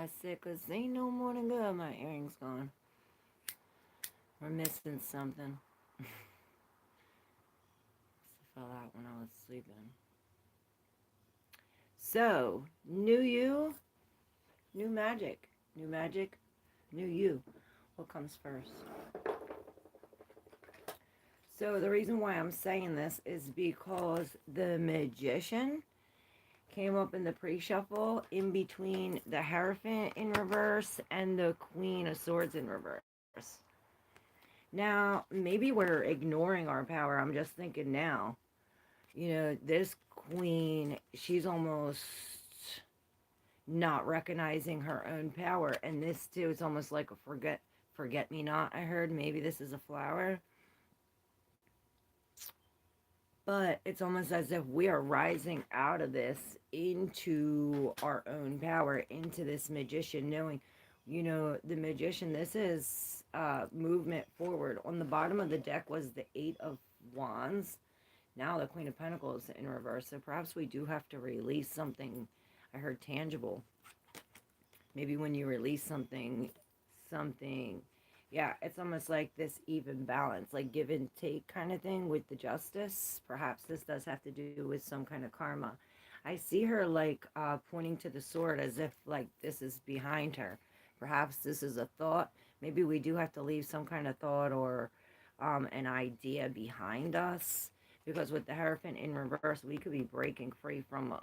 I said, because ain't no more than good. My earring's gone. We're missing something. Fell out when I was sleeping. So, new you, new magic. New magic, new you. What comes first? So, the reason why I'm saying this is because the magician came up in the pre-shuffle in between the Hierophant in reverse and the Queen of Swords in reverse. Now, maybe we're ignoring our power. I'm just thinking now. You know, this queen, she's almost not recognizing her own power. And this too, it's almost like a forget me not. I heard maybe this is a flower. But it's almost as if we are rising out of this into our own power, into this magician, knowing, you know, the magician, this is movement forward. On the bottom of the deck was the Eight of Wands. Now the Queen of Pentacles in reverse. So perhaps we do have to release something. I heard tangible. Maybe when you release something, yeah, it's almost like this even balance, like give and take kind of thing with the justice. Perhaps this does have to do with some kind of karma. I see her like pointing to the sword as if like this is behind her. Perhaps this is a thought. Maybe we do have to leave some kind of thought or an idea behind us. Because with the Hierophant in reverse, we could be breaking free from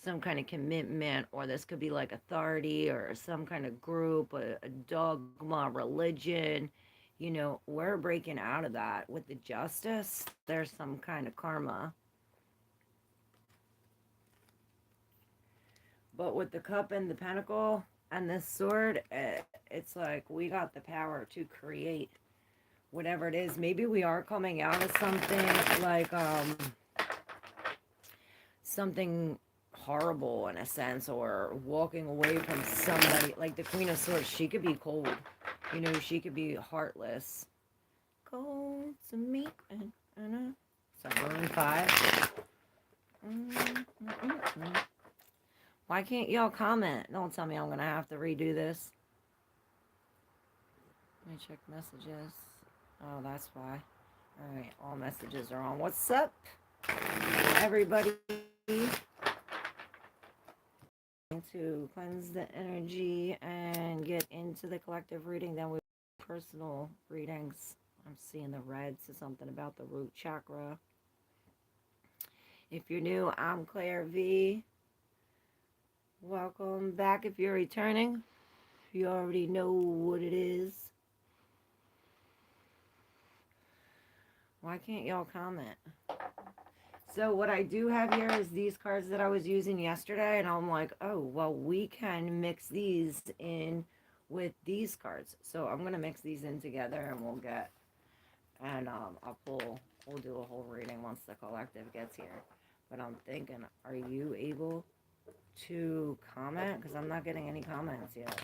some kind of commitment, or this could be like authority or some kind of group, a dogma, religion. You know, we're breaking out of that. With the justice, there's some kind of karma. But with the cup and the pentacle and this sword, it's like we got the power to create whatever it is. Maybe we are coming out of something like something horrible in a sense, or walking away from somebody. Like the Queen of Swords, she could be cold, you know, she could be heartless. Cold to me. So Maroon 5. Why can't y'all comment? Don't tell me I'm gonna have to redo this. Let me check messages. Oh, that's why. Alright, all messages are on. What's up, everybody? To cleanse the energy and get into the collective reading. Then we personal readings. I'm seeing the red, so something about the root chakra. If you're new, I'm Claire V. Welcome back if you're returning. You already know what it is. Why can't y'all comment? So what I do have here is these cards that I was using yesterday, and I'm like, oh, well, we can mix these in with these cards. So I'm going to mix these in together, and we'll get, and we'll do a whole reading once the collective gets here. But I'm thinking, are you able to comment? Because I'm not getting any comments yet.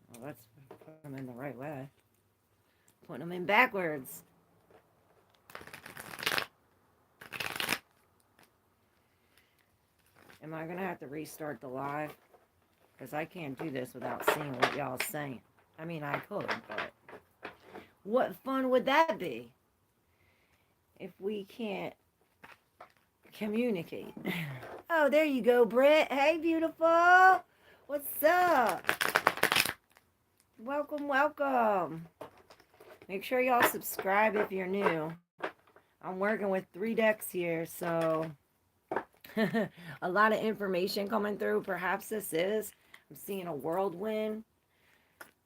Well, let's put them in the right way. Putting them in backwards. Am I going to have to restart the live? Because I can't do this without seeing what y'all saying. I mean, I could, but what fun would that be if we can't communicate? Oh, there you go, Britt. Hey, beautiful. What's up? Welcome, welcome. Make sure y'all subscribe if you're new. I'm working with 3 decks here, so a lot of information coming through. Perhaps this is. I'm seeing a whirlwind.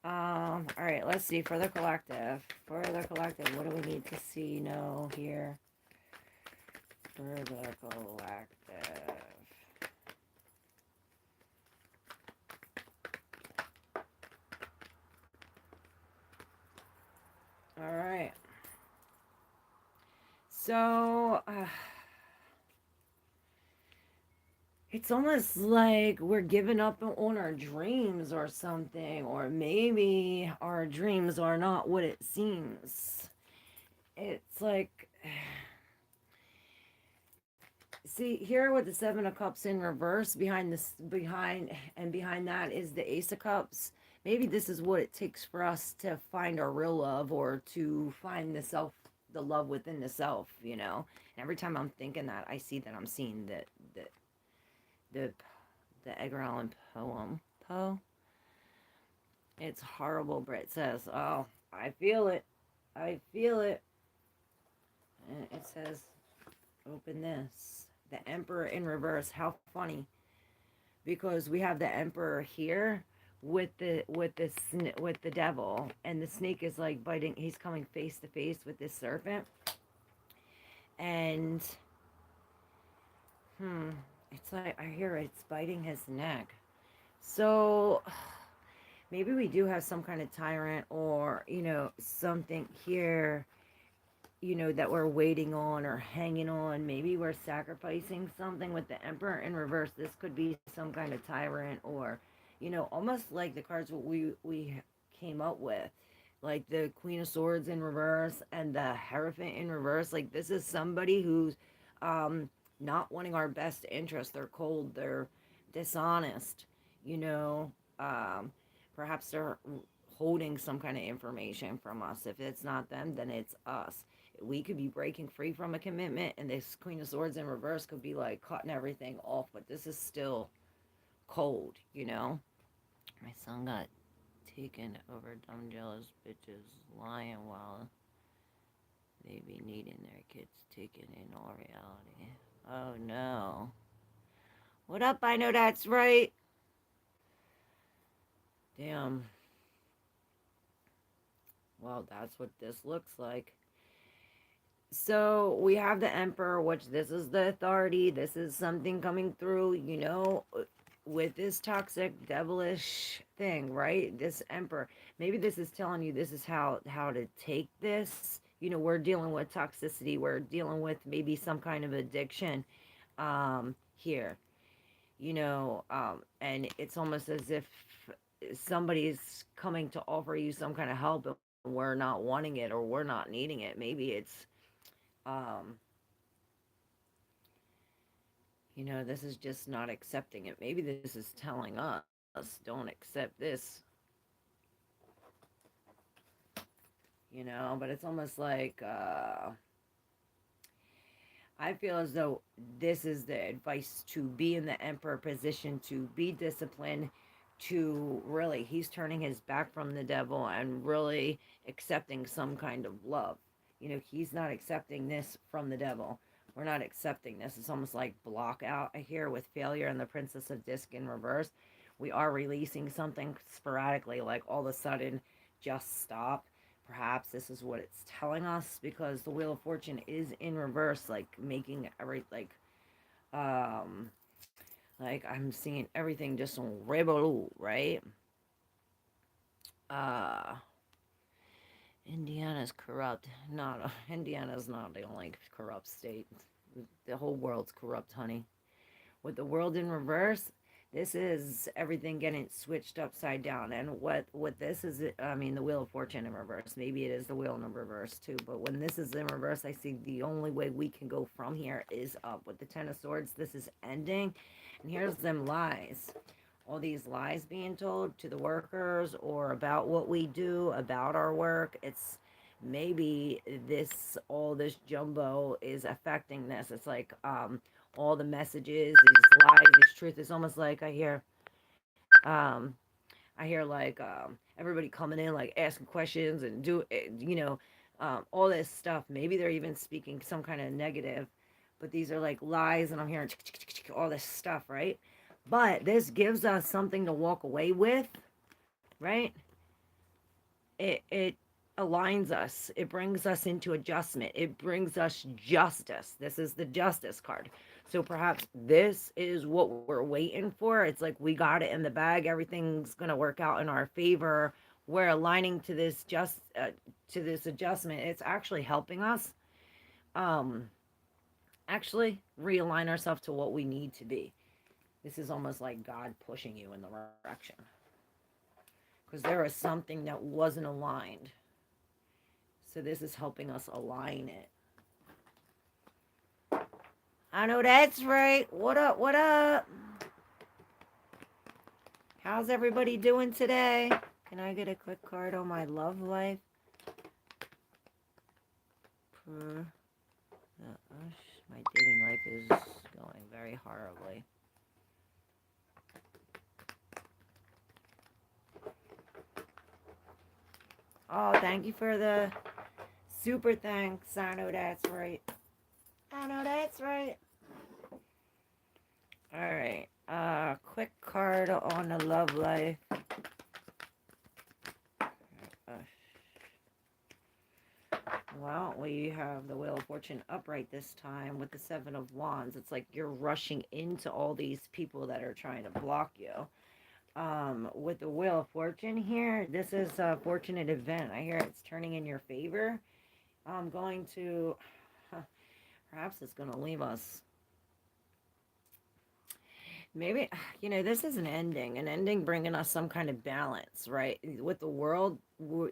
All right, let's see. For the collective. For the collective, what do we need to see, know, hear? For the collective. All right. So, it's almost like we're giving up on our dreams or something, or maybe our dreams are not what it seems. It's like, See here with the Seven of Cups in reverse, behind that is the Ace of Cups. Maybe this is what it takes for us to find our real love, or to find the love within the self. And every time I'm thinking that, I see that I'm seeing the the the Edgar Allan poem. Poe. It's horrible, but it says, "Oh, I feel it. I feel it." And it says, "Open this." The Emperor in reverse. How funny, because we have the Emperor here with the devil, and the snake is like biting. He's coming face to face with this serpent, and hmm, it's like I hear it's biting his neck. So maybe we do have some kind of tyrant, or something here, that we're waiting on or hanging on. Maybe we're sacrificing something with the Emperor in reverse. This could be some kind of tyrant, or almost like the cards what we came up with, like the Queen of Swords in reverse and the Hierophant in reverse. Like, this is somebody who's not wanting our best interest. They're cold, they're dishonest, you know um perhaps they're holding some kind of information from us. If it's not them, then it's us. We could be breaking free from a commitment, and this Queen of Swords in reverse could be like cutting everything off, but this is still cold. My son got taken over dumb jealous bitches lying while they be needing their kids taken in all reality. Oh no. What up? I know that's right. Damn. Well, that's what this looks like. So we have the Emperor, which this is the authority. This is something coming through, with this toxic, devilish thing, right? This Emperor. Maybe this is telling you this is how to take this. We're dealing with toxicity. We're dealing with maybe some kind of addiction here. And it's almost as if somebody's coming to offer you some kind of help, and we're not wanting it, or we're not needing it. Maybe it's um this is just not accepting it. Maybe this is telling us, don't accept this. But it's almost like I feel as though this is the advice to be in the Emperor position, to be disciplined, to really, he's turning his back from the devil and really accepting some kind of love. He's not accepting this from the devil. We're not accepting this. It's almost like block out here with failure and the Princess of Disc in reverse. We are releasing something sporadically, like all of a sudden, just stop. Perhaps this is what it's telling us, because the Wheel of Fortune is in reverse, like making every um like I'm seeing everything just on revolute, right? uh Indiana's corrupt. Not Indiana's not the only corrupt state. The whole world's corrupt, honey. With the world in reverse, this is everything getting switched upside down. And what this is, I mean, the Wheel of Fortune in reverse. Maybe it is the wheel in reverse too, but when this is in reverse, I see the only way we can go from here is up. With the Ten of Swords, this is ending, and here's them lies. All these lies being told to the workers, or about what we do, about our work. It's maybe all this jumbo is affecting this. It's like all the messages, these lies, these truth. It's almost like um I hear like everybody coming in, like asking questions and all this stuff. Maybe they're even speaking some kind of negative, but these are like lies, and I'm hearing all this stuff, right? But this gives us something to walk away with, right? It aligns us. It brings us into adjustment. It brings us justice. This is the justice card. So perhaps this is what we're waiting for. It's like we got it in the bag. Everything's gonna work out in our favor. We're aligning to this adjustment. It's actually helping us um actually realign ourselves to what we need to be. This is almost like God pushing you in the direction, because there was something that wasn't aligned. So this is helping us align it. I know that's right. What up? What up? How's everybody doing today? Can I get a quick card on my love life? My dating life is going very horribly. Oh, thank you for the super thanks. I know that's right. I know that's right. Alright. Quick card on the love life. Well, we have the Wheel of Fortune upright this time with the Seven of Wands. It's like you're rushing into all these people that are trying to block you. With the Wheel of Fortune here, this is a fortunate event. I hear it's turning in your favor. I'm going to, perhaps it's going to leave us. Maybe, this is an ending bringing us some kind of balance, right? With the world,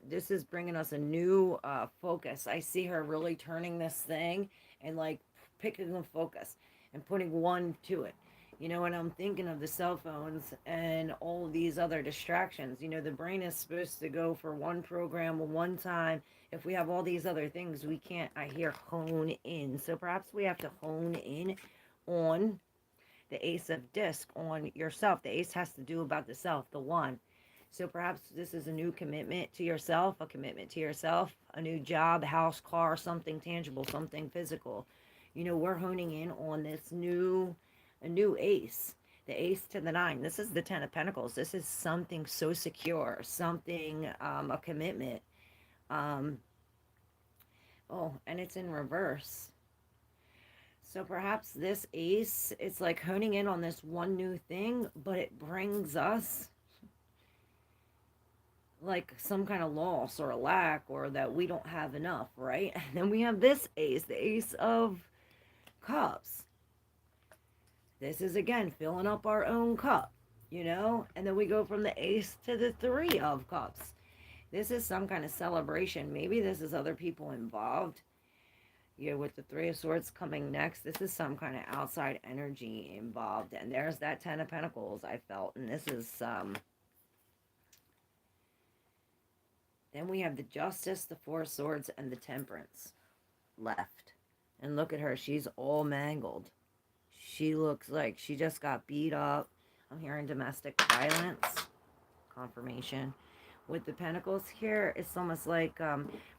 this is bringing us a new focus. I see her really turning this thing and like picking the focus and putting one to it. And I'm thinking of the cell phones and all these other distractions. The brain is supposed to go for one program one time. If we have all these other things, we can't, I hear, hone in. So perhaps we have to hone in on the Ace of Disc, on yourself. The Ace has to do about the self, the one. So perhaps this is a new commitment to yourself, a new job, house, car, something tangible, something physical. We're honing in on this a new ace. The ace to the nine. This is the Ten of Pentacles. This is something so secure, something, a commitment. Oh, and it's in reverse. So perhaps this ace, it's like honing in on this one new thing, but it brings us like some kind of loss or a lack, or that we don't have enough, right? And then we have this ace, the Ace of Cups. This is, again, filling up our own cup, And then we go from the ace to the Three of Cups. This is some kind of celebration. Maybe this is other people involved. With the Three of Swords coming next, this is some kind of outside energy involved. And there's that Ten of Pentacles I felt. And this is, then we have the Justice, the Four of Swords, and the Temperance left. And look at her. She's all mangled. She looks like she just got beat up. I'm hearing domestic violence. Confirmation. With the Pentacles here, it's almost like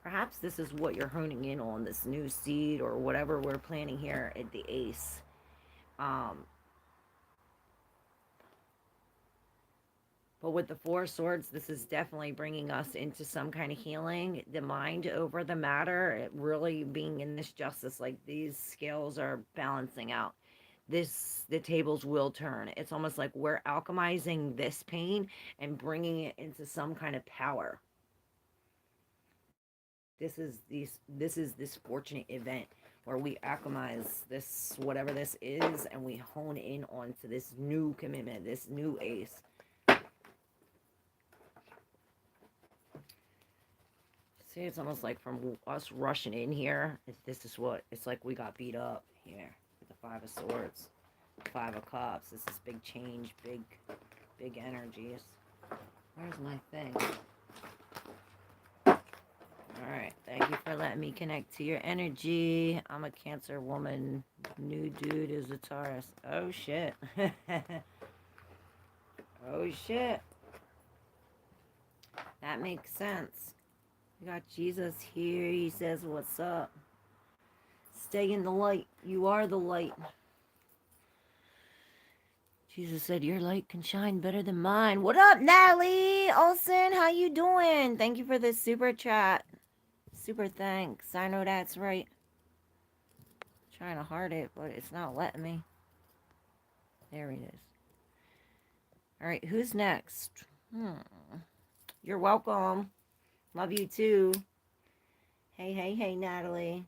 perhaps this is what you're honing in on, this new seed or whatever we're planning here at the Ace. But with the Four of Swords, this is definitely bringing us into some kind of healing, the mind over the matter, it really being in this justice, like these scales are balancing out. The tables will turn. It's almost like we're alchemizing this pain and bringing it into some kind of power. This is this fortunate event where we alchemize this, whatever this is, and we hone in onto this new commitment, this new ace. See, it's almost like from us rushing in here, this is what it's like. We got beat up here with the Five of Swords, Five of Cups. This is big change, big energies. Where's my thing? Alright, thank you for letting me connect to your energy. I'm a Cancer woman. New dude is a Taurus. Oh, shit. Oh, shit. That makes sense. We got Jesus here. He says, what's up? Stay in the light. You are the light. Jesus said, your light can shine better than mine. What up, Natalie Olsen? How you doing? Thank you for this super chat. Super thanks. I know that's right. I'm trying to heart it, but it's not letting me. There it is. All right, who's next? You're welcome. Love you too. Hey, Natalie.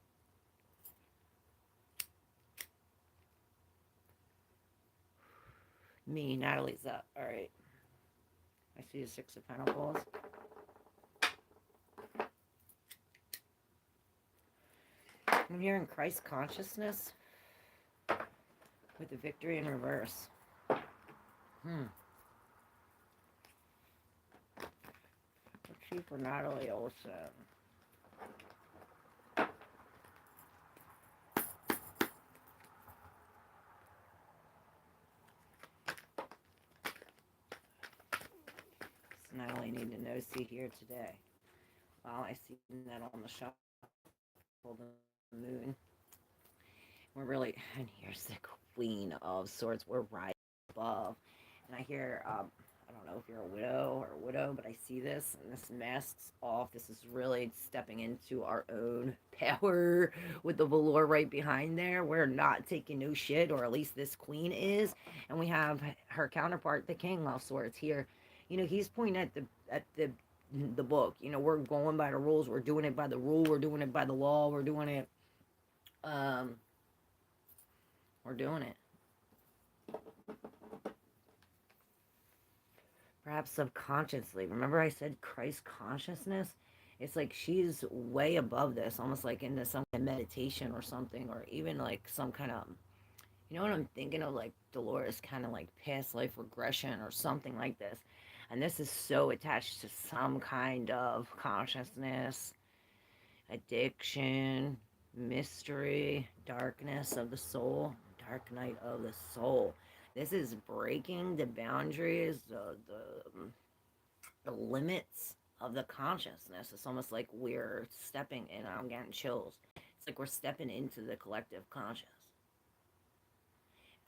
Me, Natalie's up. All right. I see the Six of Pentacles. I'm hearing Christ consciousness. with the victory in reverse. Hmm. Let's see for Natalie Olson. Does Natalie need to know see here today? Well, I see that on the shuffle, the moon. We're really, and here's the Queen of Swords. We're right above. And I hear, I don't know if you're a widow or a widow, but I see this, and this mask's off. This is really stepping into our own power with the velour right behind there. We're not taking no shit, or at least this Queen is. And we have her counterpart, the King of Swords here. He's pointing at the book. We're going by the rules. We're doing it by the rule. We're doing it by the law. Um, we're doing it. Perhaps subconsciously. Remember I said Christ consciousness? It's like she's way above this, almost like into some kind of meditation or something, or even like some kind of, what I'm thinking of, like Dolores, kind of like past life regression or something like this. And this is so attached to some kind of consciousness, addiction, mystery, darkness of the soul, dark night of the soul. This is breaking the boundaries, the limits of the consciousness. It's almost like we're stepping in. I'm getting chills. It's like we're stepping into the collective conscious.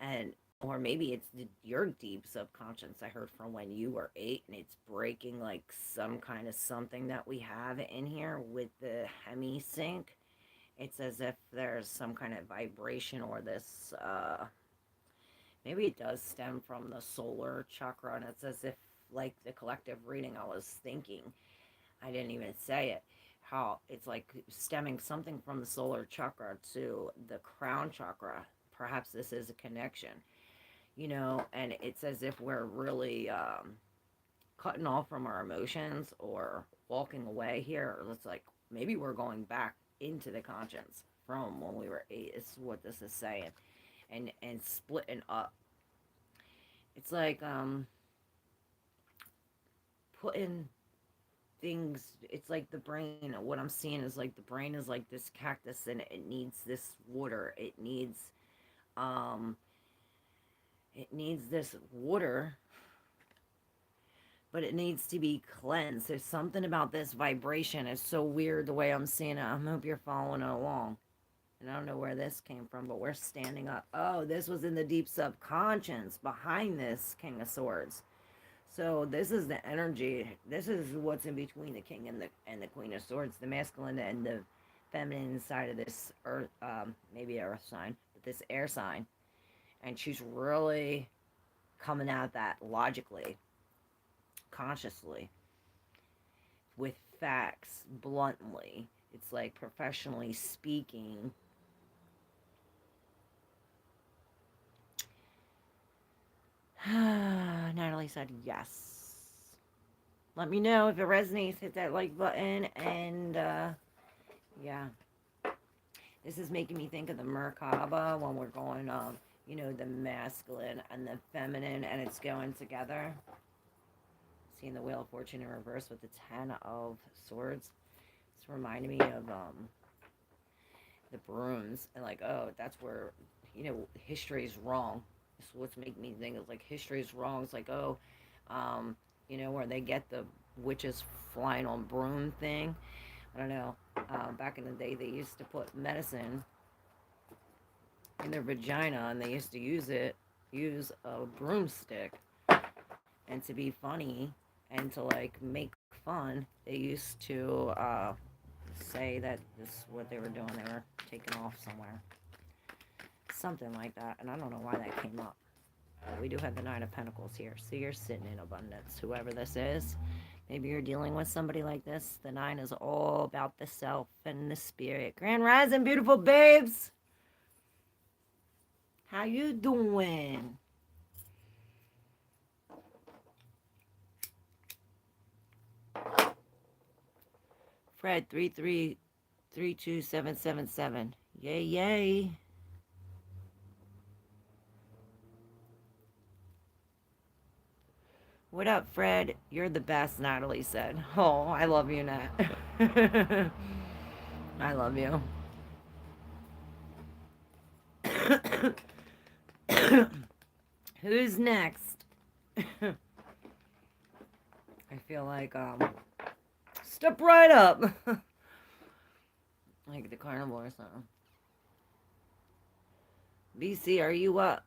And or maybe it's your deep subconscious I heard from when you were 8, and it's breaking like some kind of something that we have in here with the hemi sync. It's as if there's some kind of vibration, or this maybe it does stem from the solar chakra, and it's as if, like the collective reading I was thinking, I didn't even say it, how it's like stemming something from the solar chakra to the crown chakra. Perhaps this is a connection, and it's as if we're really cutting off from our emotions or walking away here. It's like maybe we're going back into the conscience from when we were 8, is what this is saying, and splitting up. It's like putting things, it's like the brain, what I'm seeing is like the brain is like this cactus, and it needs this water, um it needs this water, but it needs to be cleansed. There's something about this vibration. It's so weird the way I'm seeing it. I hope you're following it along. And I don't know where this came from, but we're standing up. Oh, this was in the deep subconscious behind this King of Swords. So this is the energy. This is what's in between the King and the Queen of Swords, the masculine and the feminine side of this earth, maybe earth sign, but this air sign. And she's really coming at that logically, consciously, with facts, bluntly. It's like professionally speaking. Natalie said yes. Let me know if it resonates. Hit that like button. And yeah, this is making me think of the Merkaba when we're going, the masculine and the feminine, and it's going together. Seeing the Wheel of Fortune in reverse with the 10 of Swords. It's reminding me of the brooms, and like, oh, that's where, history is wrong. It's what's making me think is like history is wrong. It's like, oh, where they get the witches flying on broom thing. I don't know. Back in the day, they used to put medicine in their vagina, and they used to use a broomstick, and to be funny and to like make fun, they used to say that this is what they were doing. They were taking off somewhere, something like that, and I don't know why that came up. But we do have the Nine of Pentacles here, so you're sitting in abundance, whoever this is. Maybe you're dealing with somebody like this. The 9 is all about the self and the spirit. Grand Rising, beautiful babes. How you doing? Fred 3332777. Yay, yay. What up, Fred? You're the best, Natalie said. Oh, I love you, Nat. I love you. Who's next? I feel like, step right up. Like the carnival or something. BC, are you up?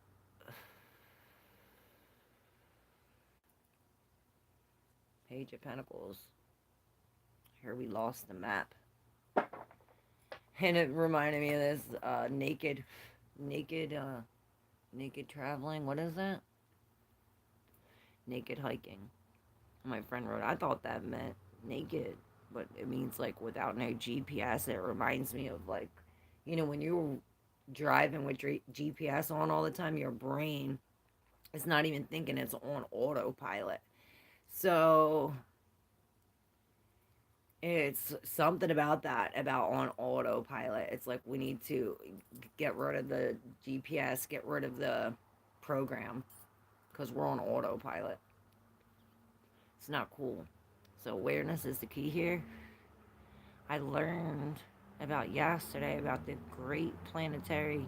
Page of Pentacles. Here we lost the map. And it reminded me of this naked, naked traveling. What is that? Naked hiking. My friend wrote, I thought that meant naked, but it means like without no GPS. It reminds me of like, when you're driving with your GPS on all the time, your brain is not even thinking, it's on autopilot. So it's something about that, about on autopilot. It's like we need to get rid of the GPS, get rid of the program, because we're on autopilot. It's not cool. So awareness is the key here. I learned about yesterday about the great planetary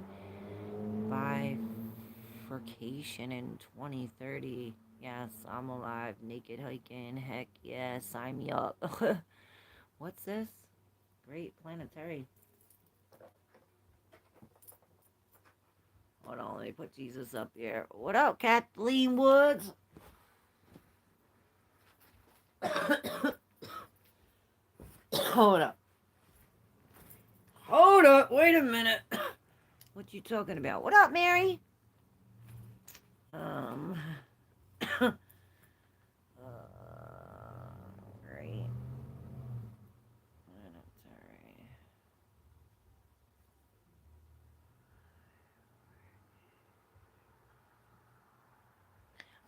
bifurcation in 2030. Yes, I'm alive, naked hiking. Heck yeah, sign me up. What's this? Great planetary. Hold on, let me put Jesus up here. What up, Kathleen Woods? Hold up. Hold up, wait a minute. What you talking about? What up, Mary? Um, great. Planetary.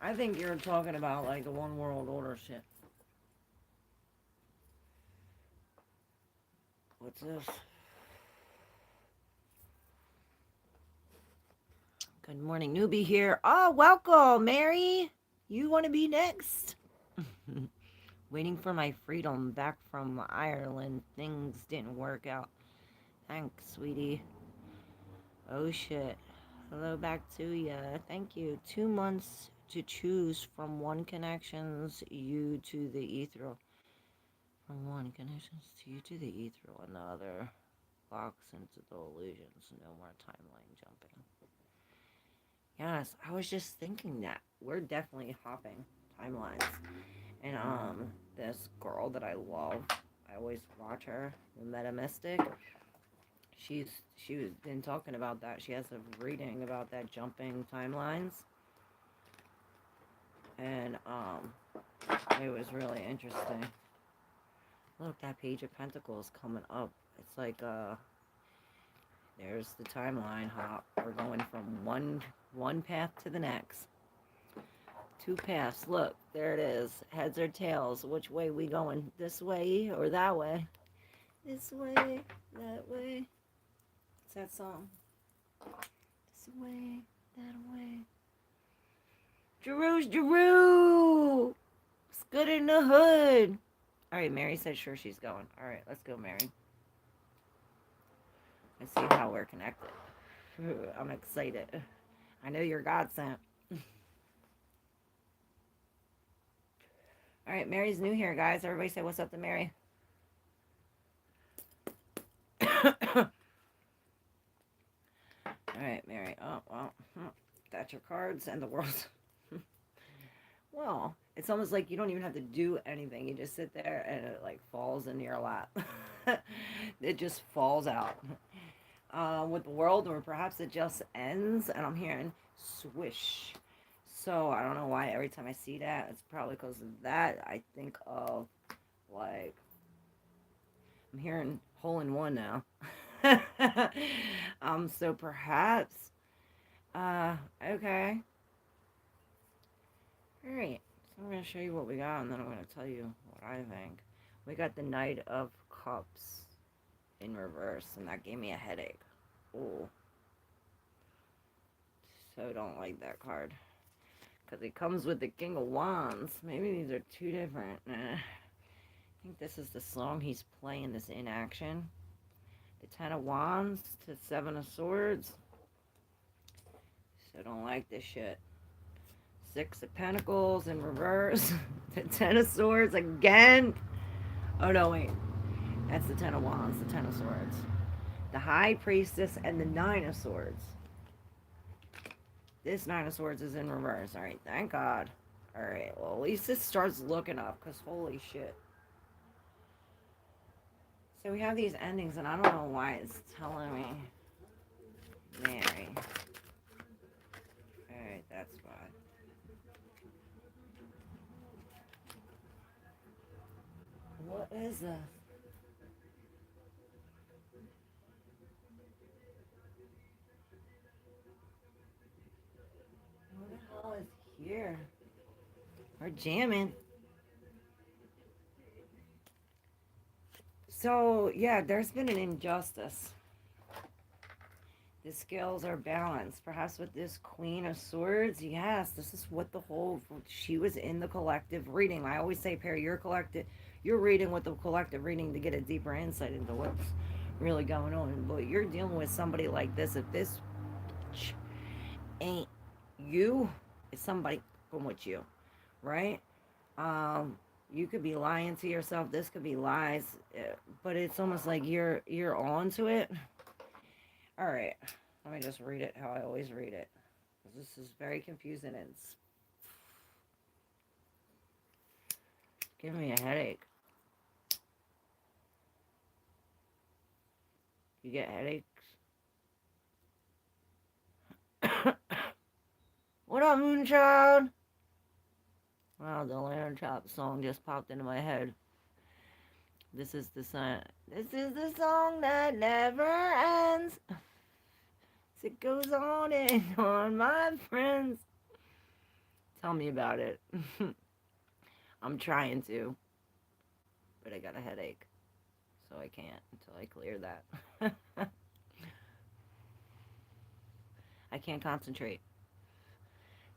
I think you're talking about like the one world order shit. What's this? Good morning, newbie here. Oh, welcome, Mary. You want to be next? Waiting for my freedom back from Ireland. Things didn't work out. Thanks, sweetie. Oh, shit. Hello back to ya. Thank you. 2 months to choose from one connections you to the ethereal. From one connections to you to the ethereal. Another locks into the illusions. No more timeline jumping. Yes, I was just thinking that. We're definitely hopping timelines. And this girl that I love, I always watch her, the Meta Mystic. She was been talking about that. She has a reading about that jumping timelines. And it was really interesting. Look, that Page of Pentacles coming up. It's like there's the timeline hop. We're going from one path to the next. Two paths. Look, there it is. Heads or tails. Which way we going? This way or that way? This way, that way. What's that song? This way, that way. Jeru! It's good in the hood. All right, Mary said sure she's going. All right, let's go, Mary. Let's see how we're connected. I'm excited. I know you're God sent. All right, Mary's new here, guys. Everybody say what's up to Mary. All right, Mary. Oh, well, got your cards and the world. Well, it's almost like you don't even have to do anything. You just sit there and it like falls into your lap. It just falls out. With the world, or perhaps it just ends, and I'm hearing swish. So I don't know why every time I see that, it's probably because of that. I think of like I'm hearing hole in one now. So perhaps okay. Alright. So I'm gonna show you what we got, and then I'm gonna tell you what I think. We got the Knight of Cups in reverse, and that gave me a headache. Ooh. So don't like that card. because he comes with the King of Wands. Maybe these are two different. I think this is the song he's playing, this inaction. The Ten of Wands to Seven of Swords. So I don't like this shit. Six of Pentacles in reverse. The Ten of Swords again. Oh no, wait. That's the Ten of Wands, the Ten of Swords. The High Priestess and the Nine of Swords. This Nine of Swords is in reverse. Alright, thank God. Alright, well, at least it starts looking up, because holy shit. So we have these endings, and I don't know why it's telling me Mary. Alright, that's why. What is this? What the hell is here? We're jamming. So, yeah, there's been an injustice. The scales are balanced. Perhaps with this Queen of Swords, yes, this is what the whole, she was in the collective reading. I always say, Perry, you're reading with the collective reading to get a deeper insight into what's really going on. But you're dealing with somebody like this. If this ain't you, it's somebody from with you, right? You could be lying to yourself. This could be lies, but it's almost like you're on to it. All right, let me just read it how I always read it. This is very confusing and it's giving me a headache. You get headaches? What up, Moonchild? Wow, the Lamb Chop song just popped into my head. This is the song. This is the song that never ends. It goes on and on, my friends. Tell me about it. I'm trying to, but I got a headache, so I can't until I clear that. I can't concentrate.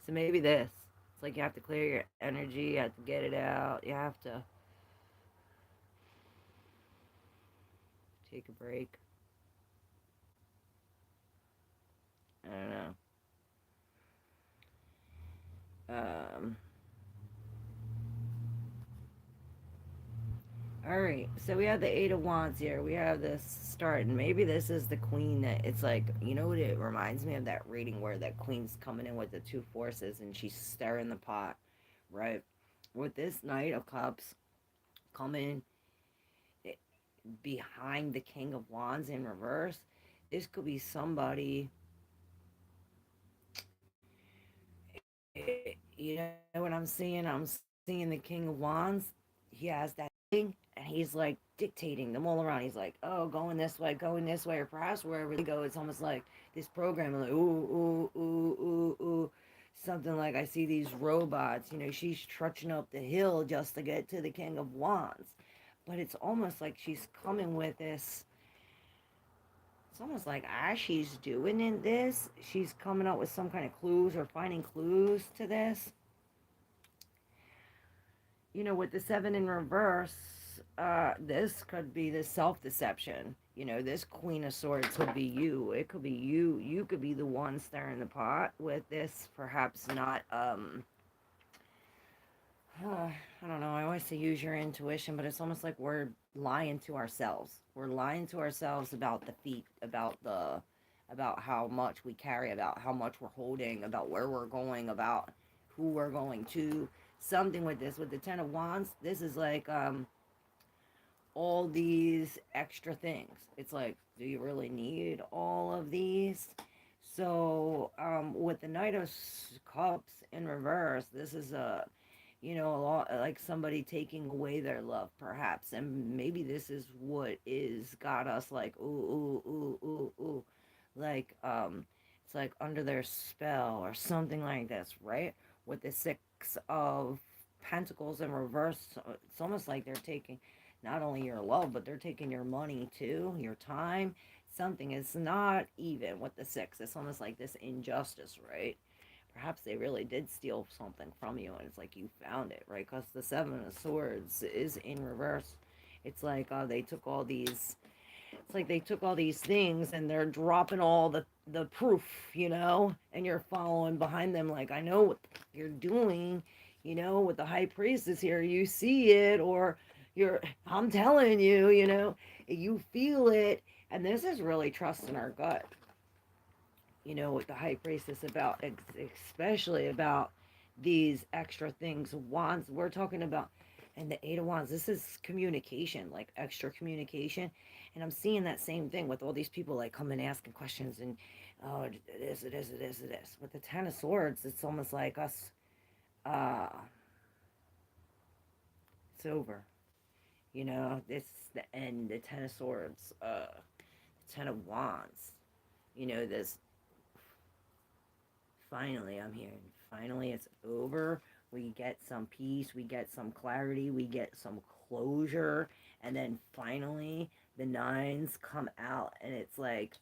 So maybe this. It's like you have to clear your energy, you have to get it out, you have to take a break. I don't know. Um, Alright, so we have the Eight of Wands here. We have this start, and maybe this is the Queen that it's like, you know what it reminds me of, that reading where that Queen's coming in with the two forces and she's stirring the pot, right? With this Knight of Cups coming behind the King of Wands in reverse, this could be somebody, you know what I'm seeing? I'm seeing the King of Wands. He has that thing, and he's like dictating them all around. He's like, oh, going this way, or perhaps wherever they go, it's almost like this program, like, ooh, ooh, ooh, ooh, ooh. Something like I see these robots, she's trudging up the hill just to get to the King of Wands. But it's almost like she's coming with this. It's almost like as she's doing in this, she's coming up with some kind of clues or finding clues to this. With the seven in reverse, this could be the self-deception. This Queen of Swords could be you. It could be you. You could be the one stirring the pot with this, perhaps not, I don't know. I always say use your intuition, but it's almost like we're lying to ourselves. We're lying to ourselves about the feet, about how much we carry, about how much we're holding, about where we're going, about who we're going to. Something with this, with the Ten of Wands, this is like all these extra things. It's like, do you really need all of these? So with the Knight of Cups in reverse, this is a lot like somebody taking away their love, perhaps, and maybe this is what is got us like ooh ooh ooh ooh ooh, like it's like under their spell or something like this, right? With the Six of Pentacles in reverse, it's almost like they're taking not only your love, but they're taking your money too, your time. Something is not even with the six. It's almost like this injustice, right? Perhaps they really did steal something from you, and it's like you found it, right? Because the Seven of Swords is in reverse. It's like they took all these. It's like they took all these things and they're dropping all the proof, and you're following behind them. Like, I know what you're doing, with the high priestess here. You see it, or I'm telling you, you feel it, and this is really trusting our gut, with the high priestess about, especially about these extra things. Wands, we're talking about, and the Eight of Wands, this is communication, like extra communication. And I'm seeing that same thing with all these people like coming asking questions and, oh, it is, it is, it is, it is. With the Ten of Swords, it's almost like us, uh, it's over. It's the end, the Ten of Swords, the Ten of Wands, this finally I'm here. Finally it's over. We get some peace, we get some clarity, we get some closure, and then finally the nines come out and it's like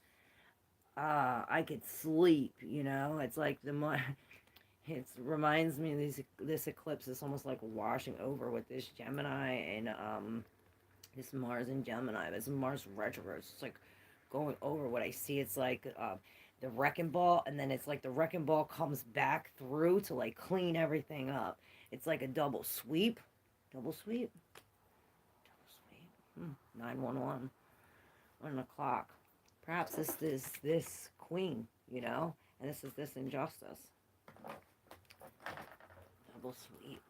I could sleep, It's like it reminds me of this eclipse is almost like washing over with this Gemini and this Mars in Gemini, this Mars retrograde. It's like going over what I see. It's like the wrecking ball, and then it's like the wrecking ball comes back through to like clean everything up. It's like a double sweep, double sweep, double sweep. 911 on the clock. Perhaps this is this queen, and this is this injustice. Double sweep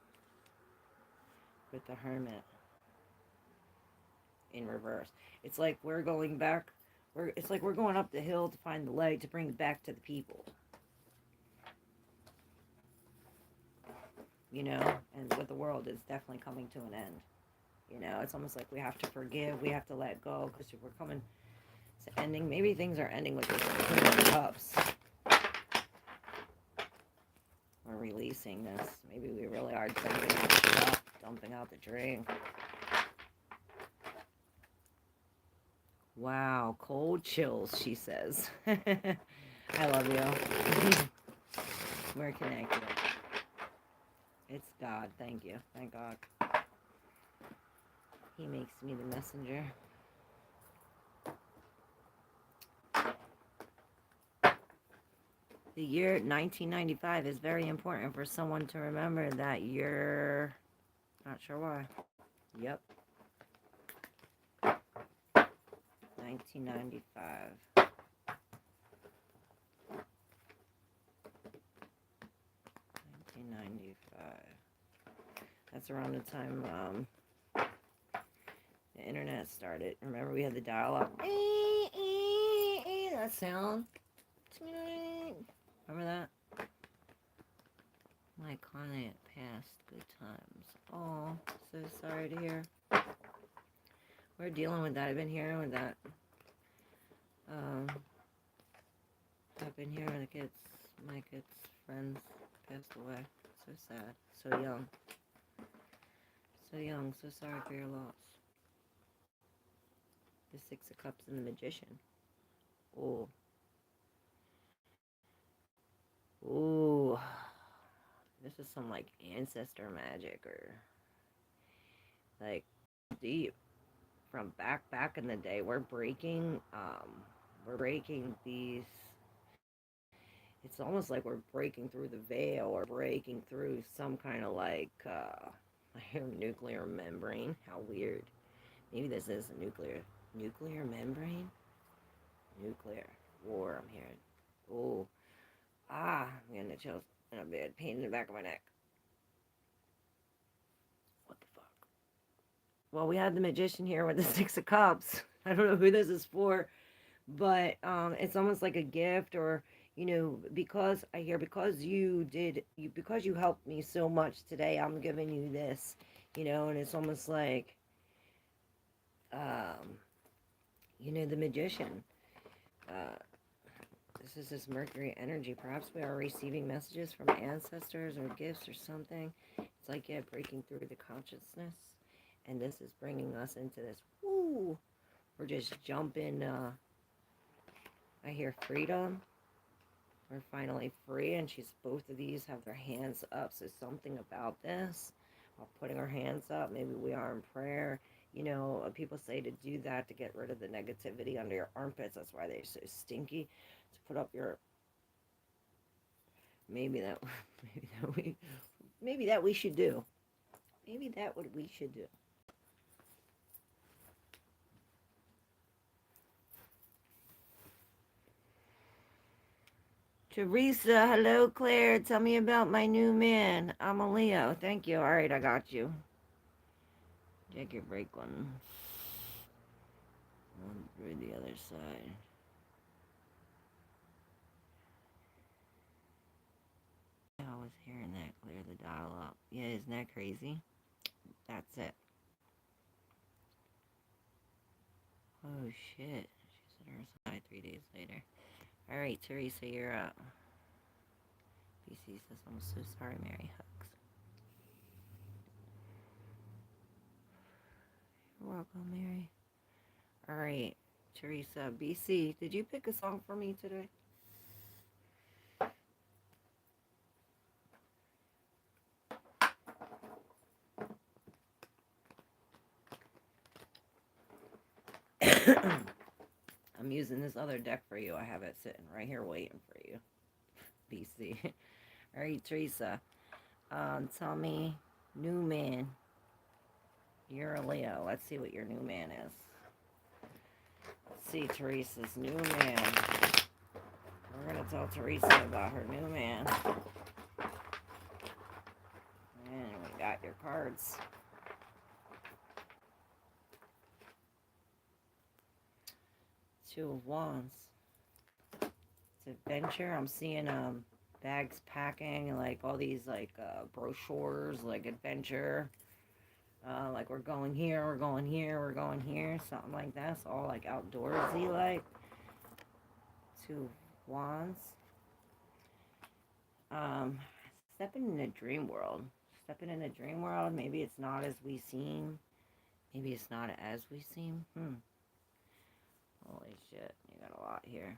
with the hermit in reverse. It's like we're going back. It's like we're going up the hill to find the light to bring it back to the people. And with the world, it's definitely coming to an end. It's almost like we have to forgive, we have to let go, because we're coming to ending. Maybe things are ending with this Queen of Cups. We're releasing this. Maybe we really are dumping out the drain. Wow, cold chills, she says. I love you. We're connected. It's God, thank you. Thank God. He makes me the messenger. The year 1995 is very important for someone to remember that year. Not sure why. Yep. 1995. 1995. That's around the time the internet started. Remember, we had the dial-up. That sound. Remember that? My client passed. Good times. Oh, so sorry to hear. We're dealing with that. I've been hearing with that. I've been hearing the kids, my kids' friends passed away. So sad. So young. So young. So sorry for your loss. The Six of Cups and the Magician. Oh. Ooh. This is some like ancestor magic or like deep from back in the day. We're breaking these. It's almost like we're breaking through the veil or breaking through some kind of like I hear nuclear membrane. How weird. Maybe this is a nuclear membrane? Nuclear war, I'm hearing. Oh. I'm getting the chills and a bad pain in the back of my neck. What the fuck? Well, we had the magician here with the Six of Cups. I don't know who this is for, but it's almost like a gift or, because I hear because you helped me so much today, I'm giving you this, and it's almost like, the magician. Uh, This is this Mercury energy. Perhaps we are receiving messages from ancestors or gifts or something. It's like, yeah, breaking through the consciousness. And this is bringing us into this, woo, we're just jumping, I hear freedom. We're finally free, and she's both of these have their hands up. So something about this, while putting her hands up, maybe we are in prayer. You know, people say to do that to get rid of the negativity under your armpits. That's why they're so stinky. To put up your maybe that maybe that we should do. Maybe that what we should do. Teresa, hello Claire. Tell me about my new man. I'm a Leo. Thank you. All right, I got you. Take your break one. One through the other side. I was hearing that clear the dial up. Yeah, isn't that crazy? That's it. Oh shit. She said her side 3 days later. Alright, Teresa, you're up. BC says, I'm so sorry, Mary Hugs. You're welcome, Mary. Alright, Teresa, BC, did you pick a song for me today? I'm using this other deck for you. I have it sitting right here waiting for you. BC. Alright, Teresa. Tell me, new man. You're a Leo. Let's see what your new man is. Let's see Teresa's new man. We're going to tell Teresa about her new man. And we got your cards. Two of Wands. It's adventure. I'm seeing bags packing, like all these like brochures, like adventure. Like we're going here, we're going here, we're going here, something like that. It's all like outdoorsy, like. Two of Wands. Um, Stepping in a dream world. Stepping in a dream world. Maybe it's not as we seem. Maybe it's not as we seem. Holy shit, you got a lot here.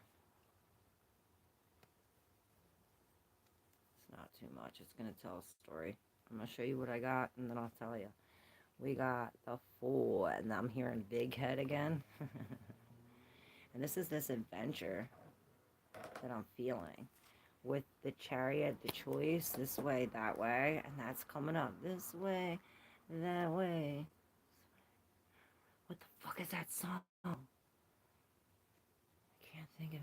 It's not too much. It's gonna tell a story. I'm gonna show you what I got, and then I'll tell you. We got the Fool, and I'm hearing Big Head again. And this is this adventure that I'm feeling. With the Chariot, the choice, this way, that way, and that's coming up. This way, that way. What the fuck is that song? I can't think of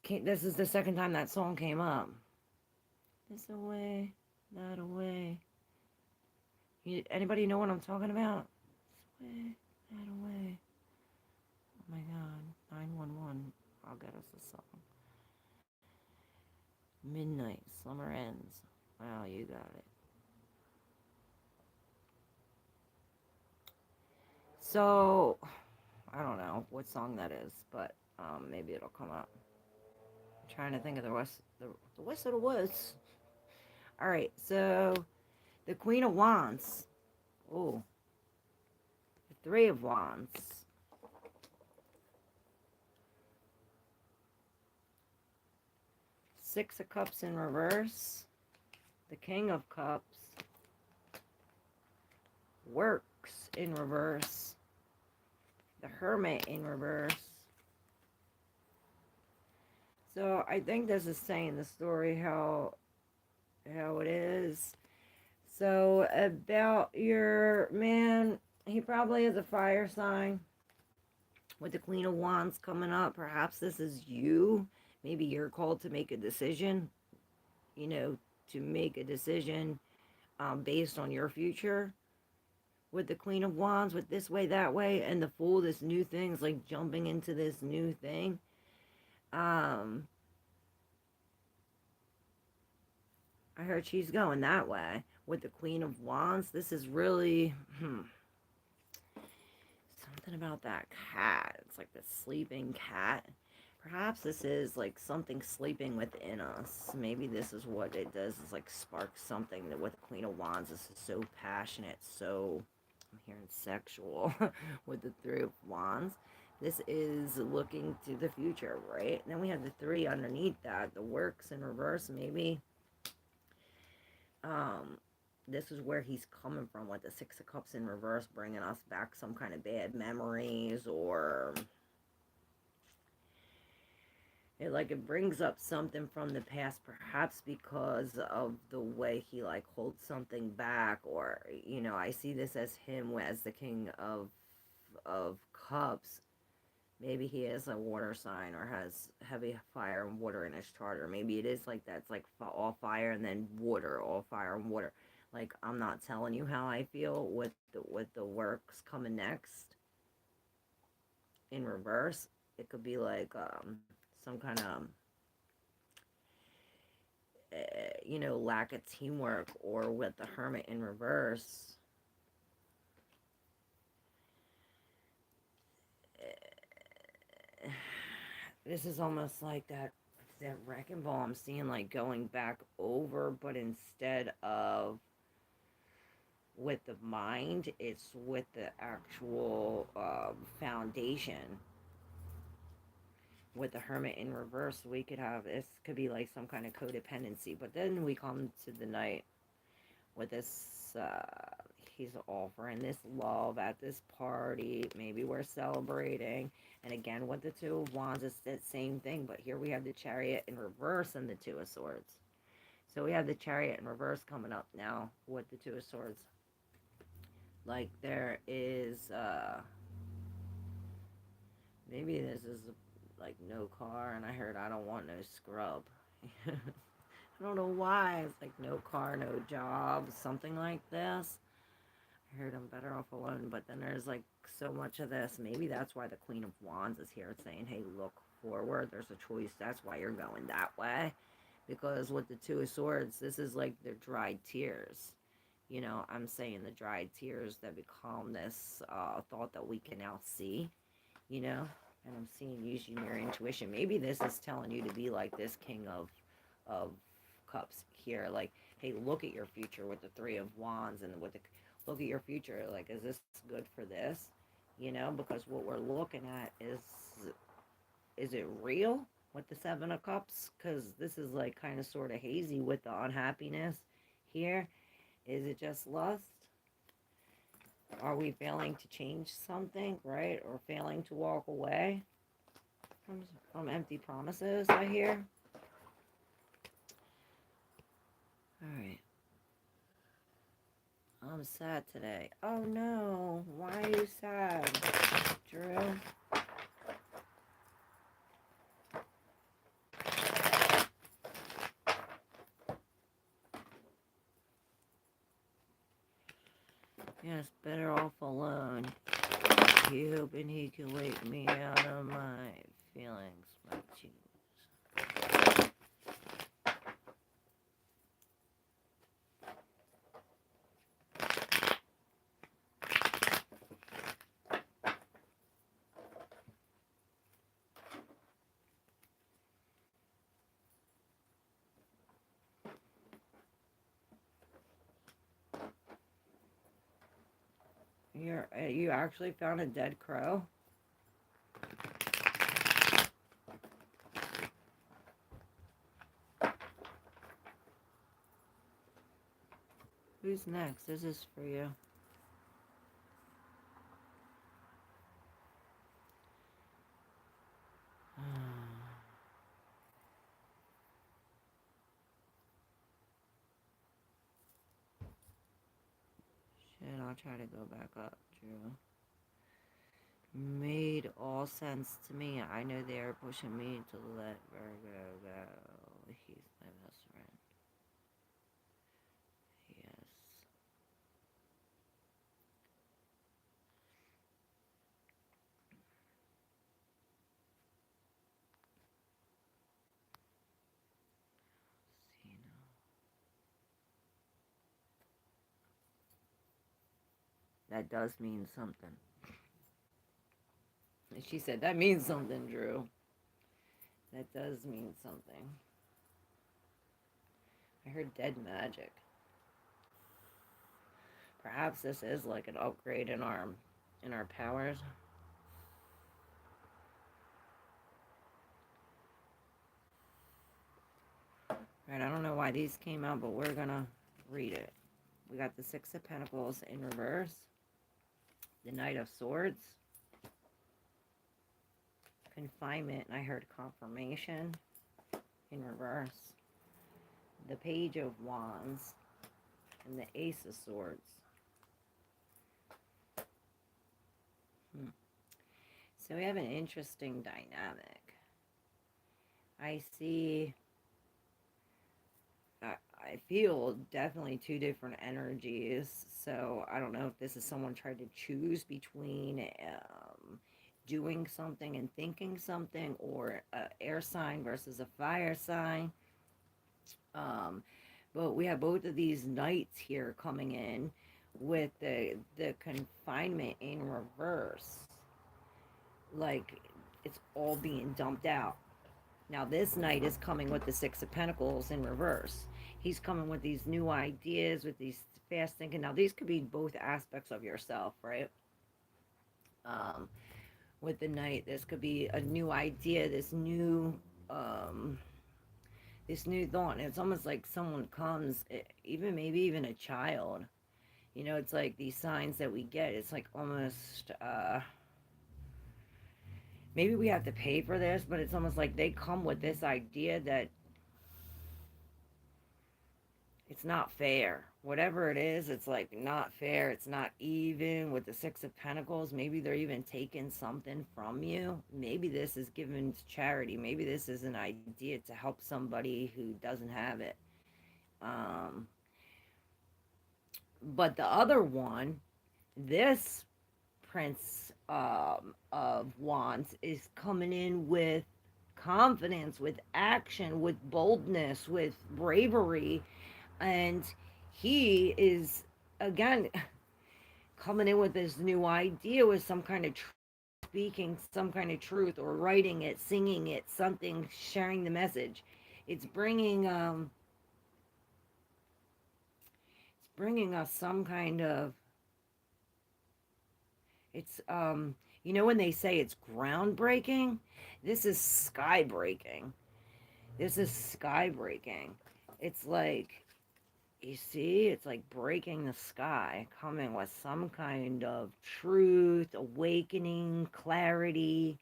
it. This is the second time that song came up. This away, that away. Anybody know what I'm talking about? This way, that away. Oh my god, 911. I'll get us a song. Midnight, summer ends. Wow, you got it. So, I don't know what song that is, but maybe it'll come up. I'm trying to think of the West of the Woods. All right, so the Queen of Wands. Oh, the Three of Wands. Six of Cups in reverse. The King of Cups. Works in reverse. The Hermit in reverse. So I think this is saying the story how it is. So about your man, he probably is a fire sign with the Queen of Wands coming up. Perhaps this is you. Maybe you're called to make a decision, you know, to make a decision based on your future. With the Queen of Wands, with this way, that way, and the Fool, this new thing is like jumping into this new thing. I heard she's going that way with the Queen of Wands. This is really something about that cat. It's like the sleeping cat. Perhaps this is like something sleeping within us. Maybe this is what it does, is like spark something that with Queen of Wands. This is so passionate, so I'm hearing sexual with the Three of Wands. This is looking to the future, right? And then we have the three underneath that, the works in reverse. Maybe um, this is where he's coming from with the Six of Cups in reverse, bringing us back some kind of bad memories, or it brings up something from the past, perhaps because of the way he like holds something back, or I see this as him as the king of cups. Maybe he is a water sign or has heavy fire and water in his chart, or maybe it is like that. It's like all fire and then water, all fire and water. Like, I'm not telling you how I feel with the works coming next in reverse. It could be like some kind of lack of teamwork, or with the hermit in reverse. This is almost like that wrecking ball I'm seeing, like going back over, but instead of with the mind, it's with the actual foundation. With the hermit in reverse, we could have this could be like some kind of codependency, but then we come to the knight with this. He's offering this love at this party. Maybe we're celebrating. And again, with the Two of Wands, it's that same thing. But here we have the Chariot in reverse and the Two of Swords. So we have the Chariot in reverse coming up now with the Two of Swords. Like there is, maybe this is like no car, and I heard I don't want no scrub. I don't know why. It's like no car, no job, something like this. I heard I'm better off alone, but then there's like so much of this. Maybe that's why the Queen of Wands is here saying, hey, look forward. There's a choice. That's why you're going that way. Because with the Two of Swords, this is like the dried tears. I'm saying the dried tears that become this thought that we can now see, and I'm seeing using your intuition. Maybe this is telling you to be like this king of cups here. Like, hey, look at your future with the Three of Wands, and with the look at your future. Like, is this good for this? Because what we're looking at is it real with the Seven of Cups? Because this is like kind of sort of hazy with the unhappiness here. Is it just lust? Are we failing to change something, right? Or failing to walk away from empty promises, I hear? Alright. I'm sad today. Oh no. Why are you sad, Drew? Yes, better off alone. He hoping he can wake me out of my feelings, my cheese. You actually found a dead crow? Who's next? This is for you. Shit, I'll try to go back up, Drew. Made all sense to me. I know they are pushing me to let Virgo go. He's my best friend. Yes. See now. That does mean something. And she said, that means something, Drew. That does mean something. I heard dead magic. Perhaps this is like an upgrade in our powers. All right, I don't know why these came out, but we're gonna read it. We got the Six of Pentacles in reverse, the Knight of Swords, confinement, and I heard confirmation in reverse, the Page of Wands, and the Ace of Swords. So we have an interesting dynamic. I see, I feel definitely two different energies. So I don't know if this is someone trying to choose between doing something and thinking something, or a air sign versus a fire sign. Um, but we have both of these knights here coming in with the confinement in reverse. Like it's all being dumped out. Now this knight is coming with the Six of Pentacles in reverse. He's coming with these new ideas, with these fast thinking. Now these could be both aspects of yourself, right? Um, with the knight, this could be a new idea, um, this new thought. And it's almost like someone comes, even maybe even a child. You know, it's like these signs that we get. It's like almost maybe we have to pay for this, but it's almost like they come with this idea that it's not fair. Whatever it is, it's like not fair. It's not even with the Six of Pentacles. Maybe they're even taking something from you. Maybe this is given to charity. Maybe this is an idea to help somebody who doesn't have it. Um, but the other one, this Prince of Wands is coming in with confidence, with action, with boldness, with bravery, and he is again coming in with this new idea with some kind of speaking some kind of truth, or writing it, singing it, something, sharing the message. It's bringing us some kind of, it's you know when they say it's groundbreaking, this is sky breaking. This is sky breaking. It's like, you see, it's like breaking the sky, coming with some kind of truth, awakening, clarity.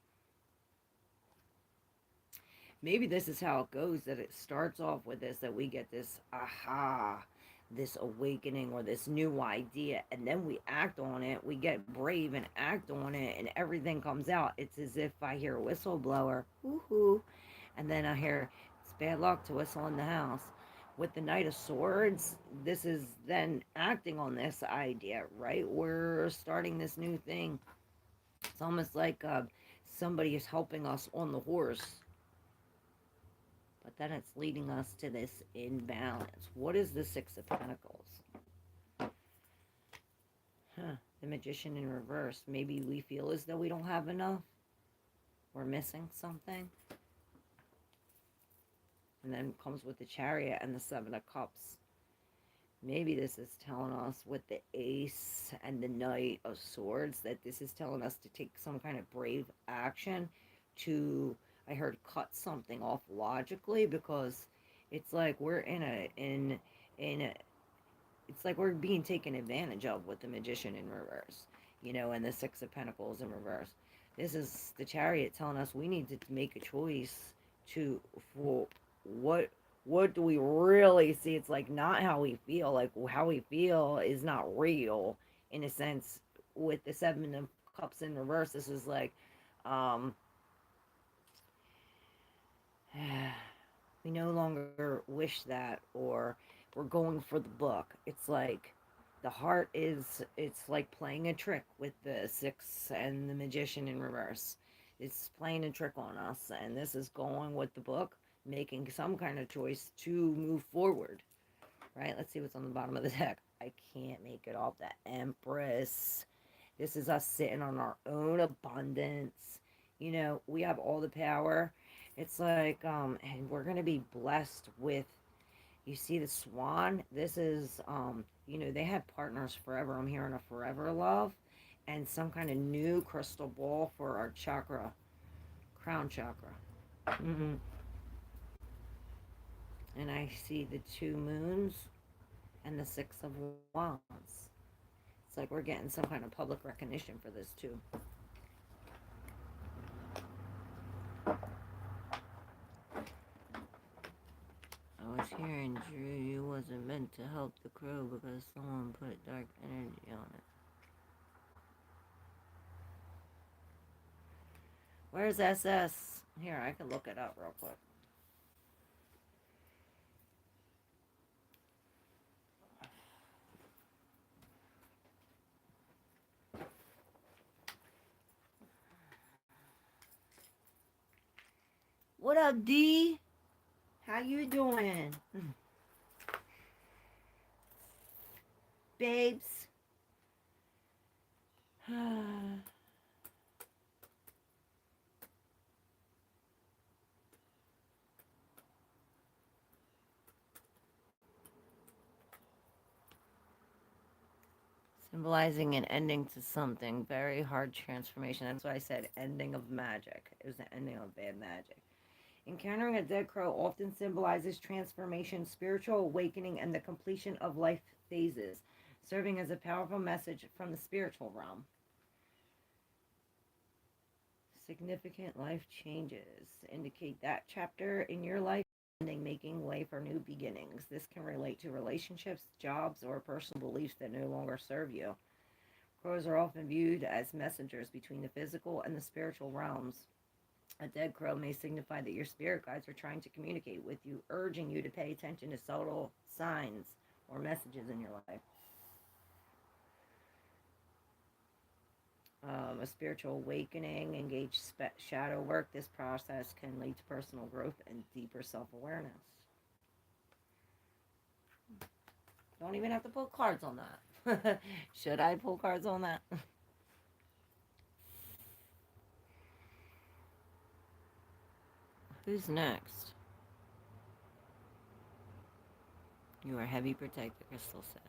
Maybe this is how it goes, that it starts off with this, that we get this aha, this awakening or this new idea, and then we act on it. We get brave and act on it, and everything comes out. It's as if I hear a whistleblower, woohoo, and then I hear it's bad luck to whistle in the house. With the Knight of Swords, this is then acting on this idea, right? We're starting this new thing. It's almost like somebody is helping us on the horse, but then it's leading us to this imbalance. What is the Six of Pentacles? The Magician in reverse. Maybe we feel as though we don't have enough. We're missing something. And then comes with the Chariot and the Seven of Cups. Maybe this is telling us with the Ace and the Knight of Swords that this is telling us to take some kind of brave action to, I heard, cut something off logically, because it's like we're in a it's like we're being taken advantage of with the Magician in reverse, you know, and the Six of Pentacles in reverse. This is the Chariot telling us we need to make a choice to, for what what do we really see. It's like not how we feel. Like how we feel is not real, in a sense. With the Seven of Cups in reverse, this is like um we no longer wish that, or we're going for the book. It's like the heart is, it's like playing a trick with the Six and the Magician in reverse. It's playing a trick on us, and this is going with the book, making some kind of choice to move forward, right? Let's see what's on the bottom of the deck. I can't make it off. The Empress. This is us sitting on our own abundance. You know, we have all the power. It's like, and we're going to be blessed with, you see the swan? This is, you know, they had partners forever. I'm hearing a forever love and some kind of new crystal ball for our chakra, crown chakra. Mm-hmm. And I see the two moons and the six of wands. It's like we're getting some kind of public recognition for this too. I was hearing, Drew, you wasn't meant to help the crow because someone put dark energy on it. Where's SS? Here, I can look it up real quick. What up, D? How you doing? Babes? Symbolizing an ending to something. Very hard transformation. That's why I said ending of magic. It was the ending of bad magic. Encountering a dead crow often symbolizes transformation, spiritual awakening, and the completion of life phases, serving as a powerful message from the spiritual realm. Significant life changes indicate that chapter in your life ending, making way for new beginnings. This can relate to relationships, jobs, or personal beliefs that no longer serve you. Crows are often viewed as messengers between the physical and the spiritual realms. A dead crow may signify that your spirit guides are trying to communicate with you, urging you to pay attention to subtle signs or messages in your life. A spiritual awakening, engage shadow work. This process can lead to personal growth and deeper self-awareness. Don't even have to pull cards on that. Should I pull cards on that? Who's next? You are heavy protector, Crystal said.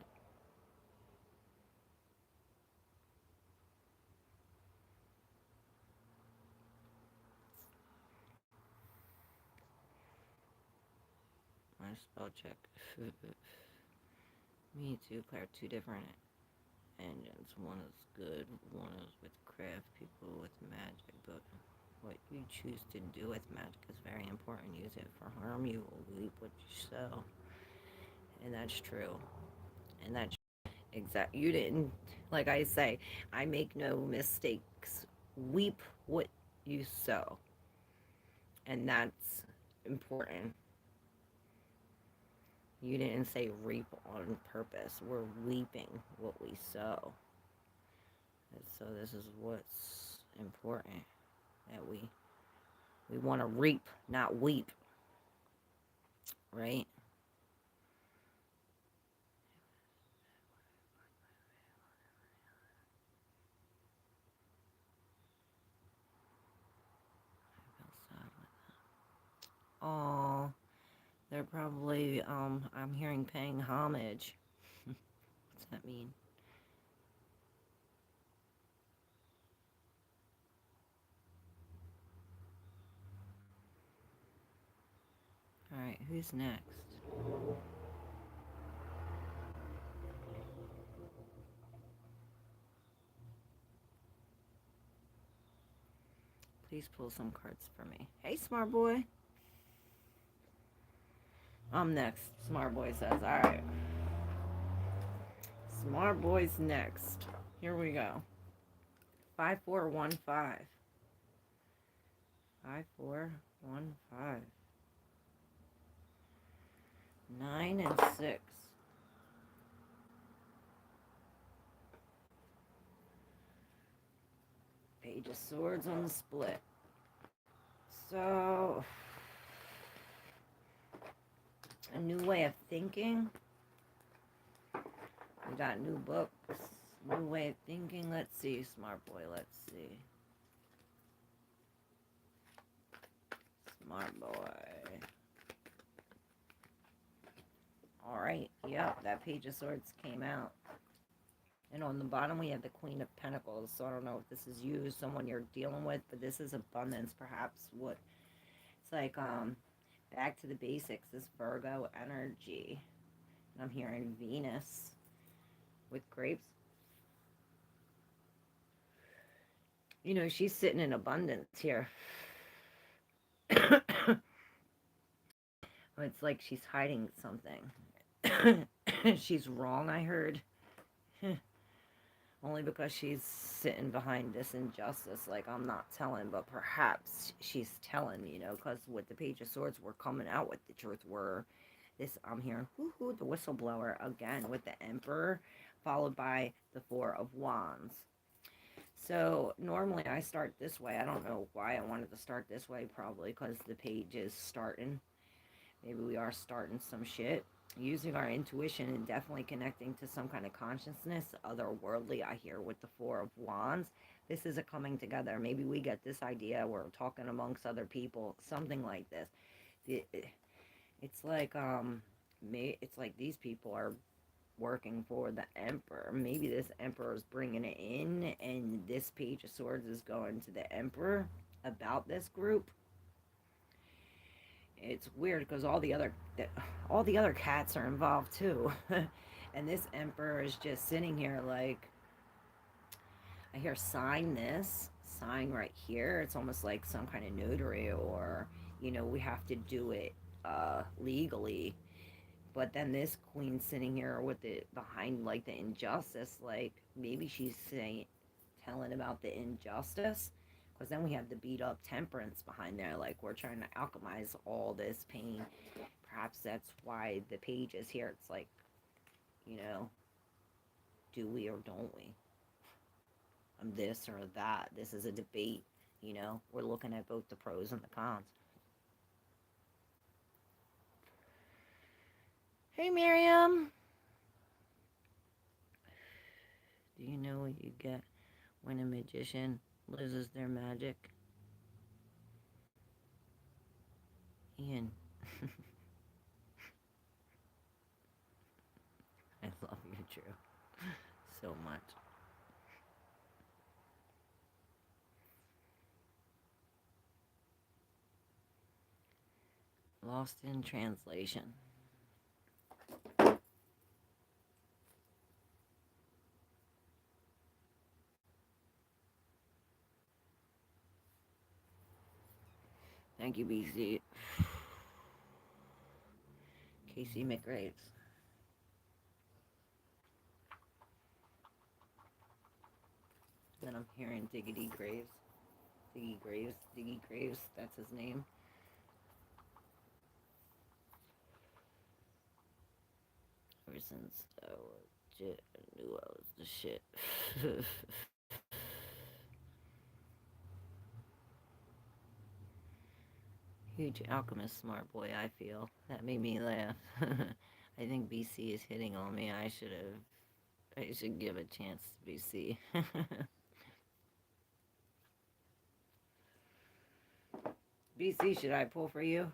My spell check. Me too, Claire. Two different engines. One is good, one is with craft people with magic, but what you choose to do with magic is very important. Use it for harm, you will reap what you sow. And that's true. And that's exact. You didn't, like I say, I make no mistakes. Weep what you sow. And that's important. You didn't say reap on purpose. We're reaping what we sow. And so this is what's important, that we want to reap, not weep, right? Oh, they're probably I'm hearing paying homage. What's that mean? All right, who's next? Please pull some cards for me. Hey, smart boy. I'm next. Smart boy says. All right. Smart boy's next. Here we go. 5415. 5415. 9 and 6. Page of Swords on the split. So, a new way of thinking. We got new books. New way of thinking. Let's see, smart boy. Let's see. Smart boy. Alright, yep, that Page of Swords came out. And on the bottom we have the Queen of Pentacles. So I don't know if this is you, someone you're dealing with, but this is abundance, perhaps what it's like, Back to the basics, this Virgo energy. And I'm hearing Venus with grapes. You know, she's sitting in abundance here. It's like she's hiding something. She's wrong, I heard. Only because she's sitting behind this injustice. Like, I'm not telling, but perhaps she's telling, you know, because with the Page of Swords, we're coming out with the truth. I'm hearing, whoo-hoo, the whistleblower again with the Emperor, followed by the Four of Wands. So normally I start this way. I don't know why I wanted to start this way. Probably because the page is starting. Maybe we are starting some shit. Using our intuition and definitely connecting to some kind of consciousness, otherworldly, I hear with the Four of Wands. This is a coming together. Maybe we get this idea. We're talking amongst other people. Something like this. It's like, it's like these people are working for the Emperor. Maybe this Emperor is bringing it in, and this Page of Swords is going to the Emperor about this group. It's weird because all the other cats are involved too, and this Emperor is just sitting here like, I hear sign this, sign right here. It's almost like some kind of notary, or you know, we have to do it legally. But then this queen sitting here with the behind like the injustice, like maybe she's saying, telling about the injustice, because then we have the beat up temperance behind there, like we're trying to alchemize all this pain. Perhaps that's why the page is here. It's like, you know, do we or don't we? I'm this or that. This is a debate. You know, we're looking at both the pros and the cons. Hey, Miriam. Do you know what you get when a magician loses their magic? Ian. I love you, Drew, so much. Lost in translation. Thank you, BC. Casey McGraves. Then I'm hearing Diggity Graves. Diggy Graves, that's his name. Ever since I knew I was the shit. Huge alchemist, smart boy, I feel. That made me laugh. I think BC is hitting on me. I should give a chance to BC. BC, should I pull for you?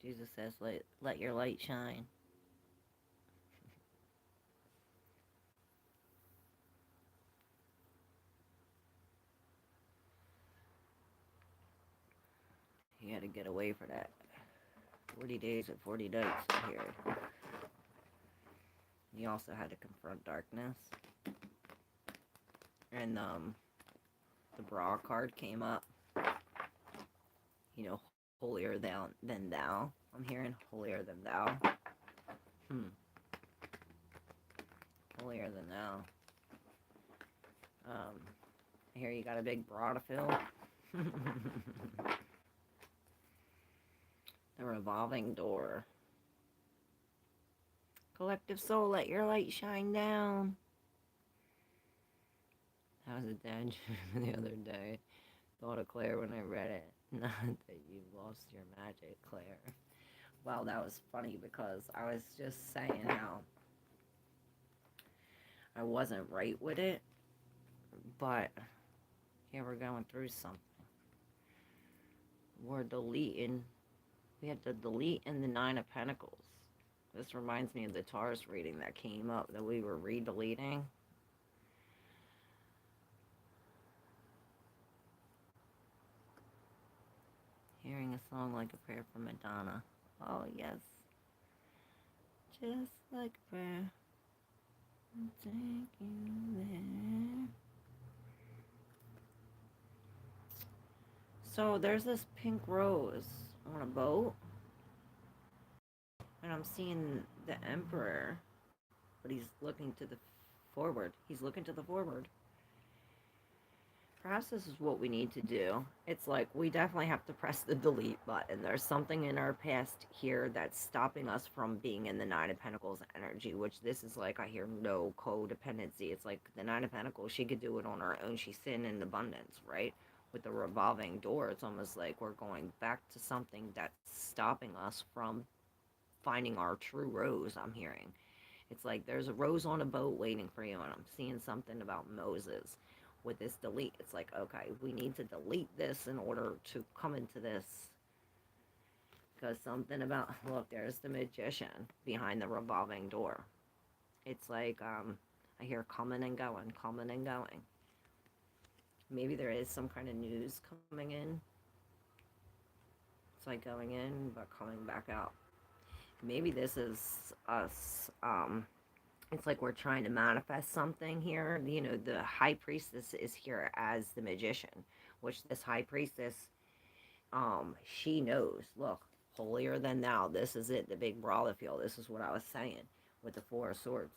Jesus says, let your light shine. You had to get away for that. 40 days and 40 nights here. You also had to confront darkness. And the bra card came up. You know, holier than thou. I'm hearing holier than thou. Holier than thou. I hear you got a big bra to fill. The revolving door. Collective soul, let your light shine down. That was a dad the other day. Thought of Claire when I read it. Not that you lost your magic, Claire. Well, that was funny because I was just saying how I wasn't right with it, but yeah, we're going through something. We're deleting. We had to delete in the Nine of Pentacles. This reminds me of the Taurus reading that came up that we were re-deleting. Hearing a song like a prayer from Madonna. Oh, yes. Just like a prayer. I'll take you there. So there's this pink rose on a boat, and I'm seeing the Emperor, but he's looking to the forward. He's looking to the forward. Perhaps this is what we need to do. It's like we definitely have to press the delete button. There's something in our past here that's stopping us from being in the Nine of Pentacles energy, which this is like, I hear no codependency. It's like the Nine of Pentacles, she could do it on her own. She's sitting in abundance, right? With the revolving door, it's almost like we're going back to something that's stopping us from finding our true rose, I'm hearing. It's like there's a rose on a boat waiting for you, and I'm seeing something about Moses with this delete. It's like, okay, we need to delete this in order to come into this. Because something about, look, there's the magician behind the revolving door. It's like, I hear coming and going, coming and going. Maybe there is some kind of news coming in. It's like going in, but coming back out. Maybe this is us, it's like we're trying to manifest something here. You know, the high priestess is here as the magician, which this high priestess, she knows, look, holier than thou. This is it, the big brother feel. This is what I was saying with the Four of Swords.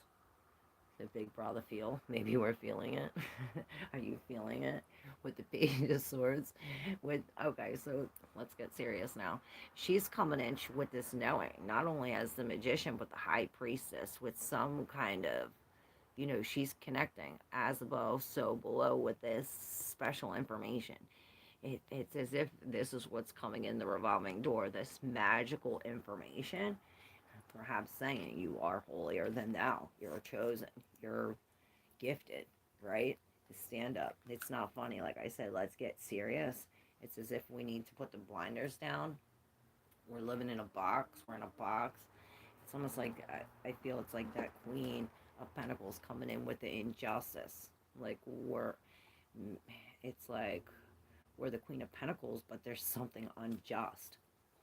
The big brother feel. Maybe we're feeling it. Are you feeling it? With the Page of Swords. With, okay, so let's get serious now. She's coming in with this knowing, not only as the magician, but the high priestess with some kind of, you know, she's connecting as above, so below with this special information. It's as if this is what's coming in the revolving door, this magical information, perhaps saying you are holier than thou, you're chosen, you're gifted, right? To stand up. It's not funny. Like I said, let's get serious. It's as if we need to put the blinders down. We're living in a box. We're in a box. It's almost like I feel it's like that Queen of Pentacles coming in with the injustice. Like it's like we're the Queen of Pentacles, but there's something unjust.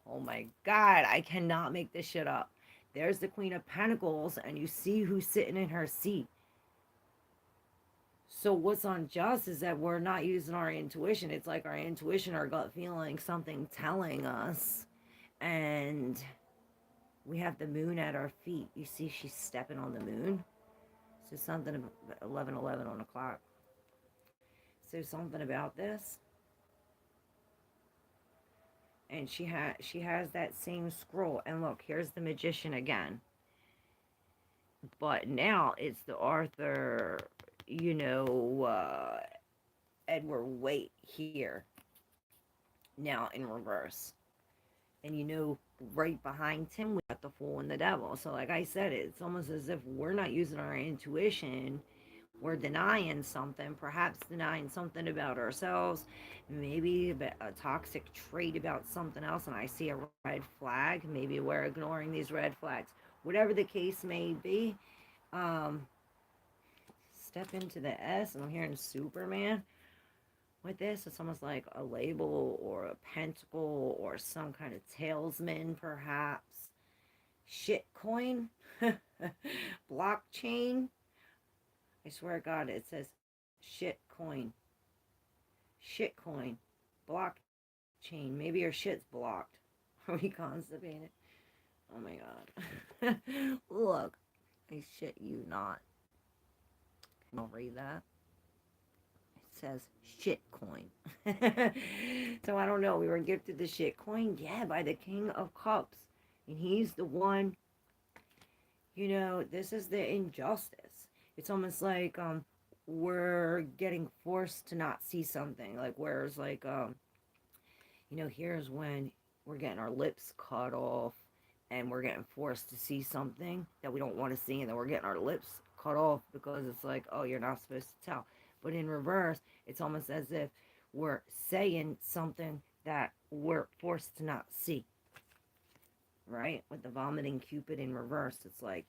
Oh my God, I cannot make this shit up. There's the Queen of Pentacles, and you see who's sitting in her seat. So what's unjust is that we're not using our intuition. It's like our intuition, our gut feeling, something telling us. And we have the moon at our feet. You see she's stepping on the moon. So something about 11:11 on the clock. So something about this. And she has that same scroll. And look, here's the magician again. But now it's the Arthur, you know, Edward Waite here. Now in reverse. And you know, right behind him, we got the Fool and the Devil. So, like I said, it's almost as if we're not using our intuition. We're denying something, perhaps denying something about ourselves, maybe a toxic trait about something else. And I see a red flag. Maybe we're ignoring these red flags. Whatever the case may be, um, step into the S. And I'm hearing Superman with this. It's almost like a label or a pentacle or some kind of talisman, perhaps. Shitcoin, blockchain. I swear to God, it says shitcoin, shitcoin, blockchain. Maybe your shit's blocked. Are we constipated? Oh my God. Look, I shit you not. Can you read that? Says shit coin. So I don't know. We were gifted the shit coin, yeah, by the King of Cups. And he's the one, you know, this is the injustice. It's almost like we're getting forced to not see something. Like whereas like you know, here's when we're getting our lips cut off and we're getting forced to see something that we don't want to see, and then we're getting our lips cut off because it's like, oh, you're not supposed to tell. But in reverse, it's almost as if we're saying something that we're forced to not see. Right? With the vomiting Cupid in reverse, it's like,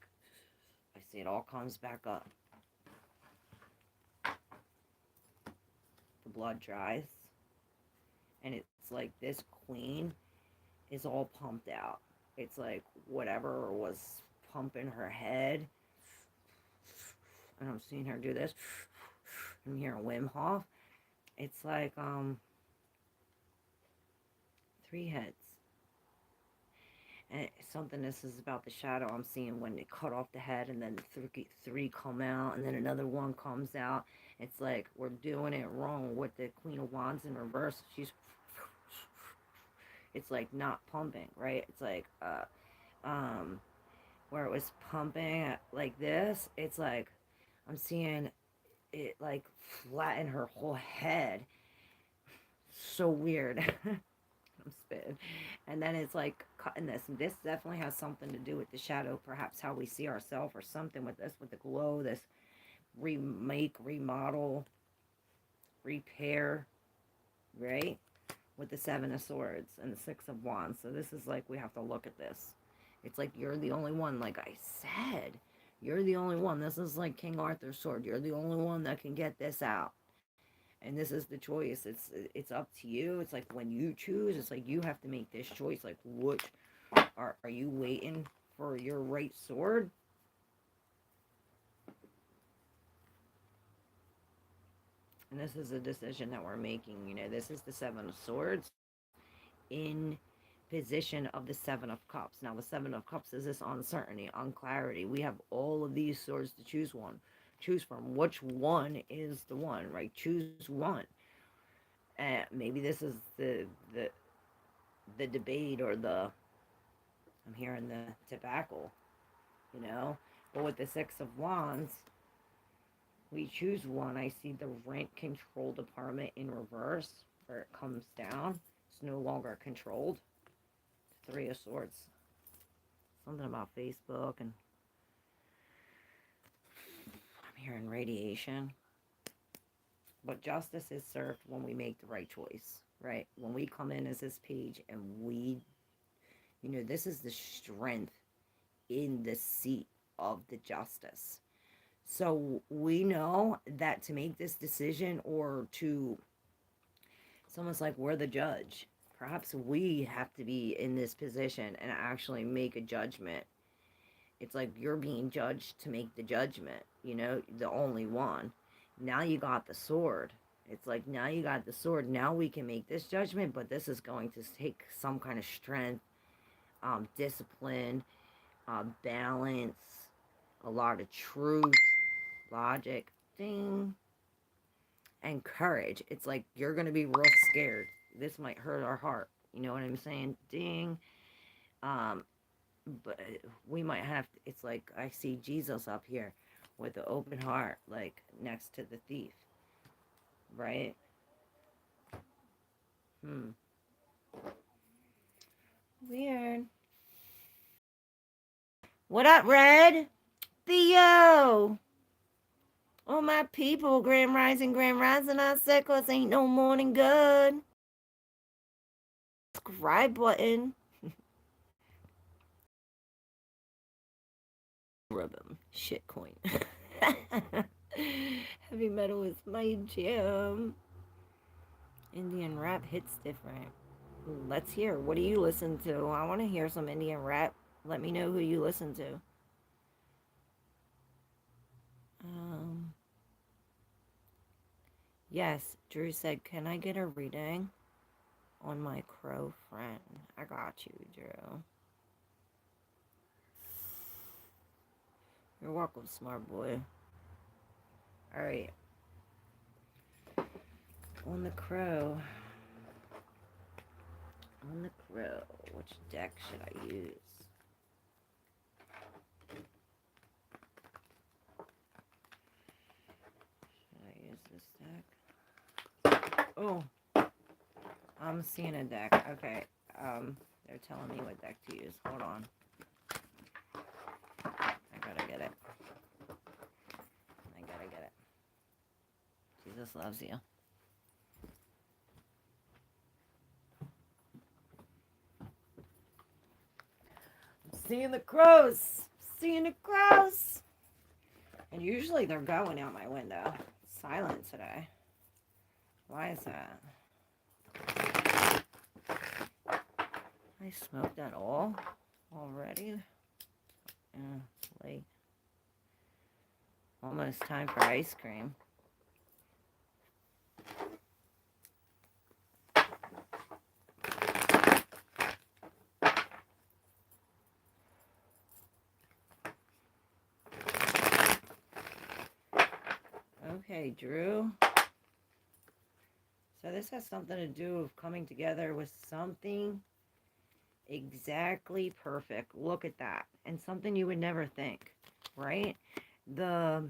I see it all comes back up. The blood dries. and it's like this queen is all pumped out. It's like whatever was pumping her head, and I'm seeing her do this. I'm hearing Wim Hof. It's like three heads. And something, this is about the shadow I'm seeing when they cut off the head and then three come out and then another one comes out. It's like we're doing it wrong with the Queen of Wands in reverse. It's like not pumping, right? It's like um where it was pumping like this. It's like I'm seeing it like flatten her whole head. So weird. I'm spitting. And then it's like cutting this. And this definitely has something to do with the shadow, perhaps how we see ourselves or something with this, with the glow, this remake, remodel, repair, right? With the Seven of Swords and the Six of Wands. So this is like, we have to look at this. It's like you're the only one, like I said. You're the only one. This is like King Arthur's sword. You're the only one that can get this out. And this is the choice. It's up to you. It's like when you choose, it's like you have to make this choice. Like, what are you waiting for your right sword? And this is a decision that we're making. You know, this is the Seven of Swords in position of the Seven of Cups. Now, the Seven of Cups is this uncertainty, unclarity. We have all of these swords to choose from. Which one is the one, right? Choose one. Maybe this is the debate or the, I'm hearing the tobacco, you know. But with the Six of Wands, we choose one. I see the rent control department in reverse, where it comes down. It's no longer controlled. Three of Swords. Something about Facebook, and I'm hearing radiation. But justice is served when we make the right choice, right? When we come in as this page and we, you know, this is the strength in the seat of the justice. So we know that to make this decision, or to, it's almost like we're the judge. Perhaps we have to be in this position and actually make a judgment. It's like you're being judged to make the judgment, you know, the only one. Now you got the sword. It's like now you got the sword. Now we can make this judgment, but this is going to take some kind of strength, discipline, balance, a lot of truth, logic, ding, and courage. It's like you're going to be real scared. This might hurt our heart. You know what I'm saying? Ding. Um, but we might have to, it's like I see Jesus up here with the open heart, like next to the thief, right? Weird. What up, Red? Theo! Oh, my people, Grand Rising, I said, 'cause ain't no morning good. Subscribe button. Rhythm. Shitcoin. Heavy metal is my jam. Indian rap hits different. Let's hear. What do you listen to? I want to hear some Indian rap. Let me know who you listen to. Um, yes, Drew said, can I get a reading on my crow friend? I got you, Drew. You're welcome, smart boy. Alright. On the crow. On the crow. Which deck should I use? Should I use this deck? Oh. I'm seeing a deck. Okay. They're telling me what deck to use. Hold on. I gotta get it. Jesus loves you. I'm seeing the crows. Seeing the crows. And usually they're going out my window. It's silent today. Why is that? I smoked that all already. Yeah, it's late. Almost time for ice cream. Okay, Drew. So this has something to do with coming together with something exactly perfect. Look at that. And something you would never think, right? The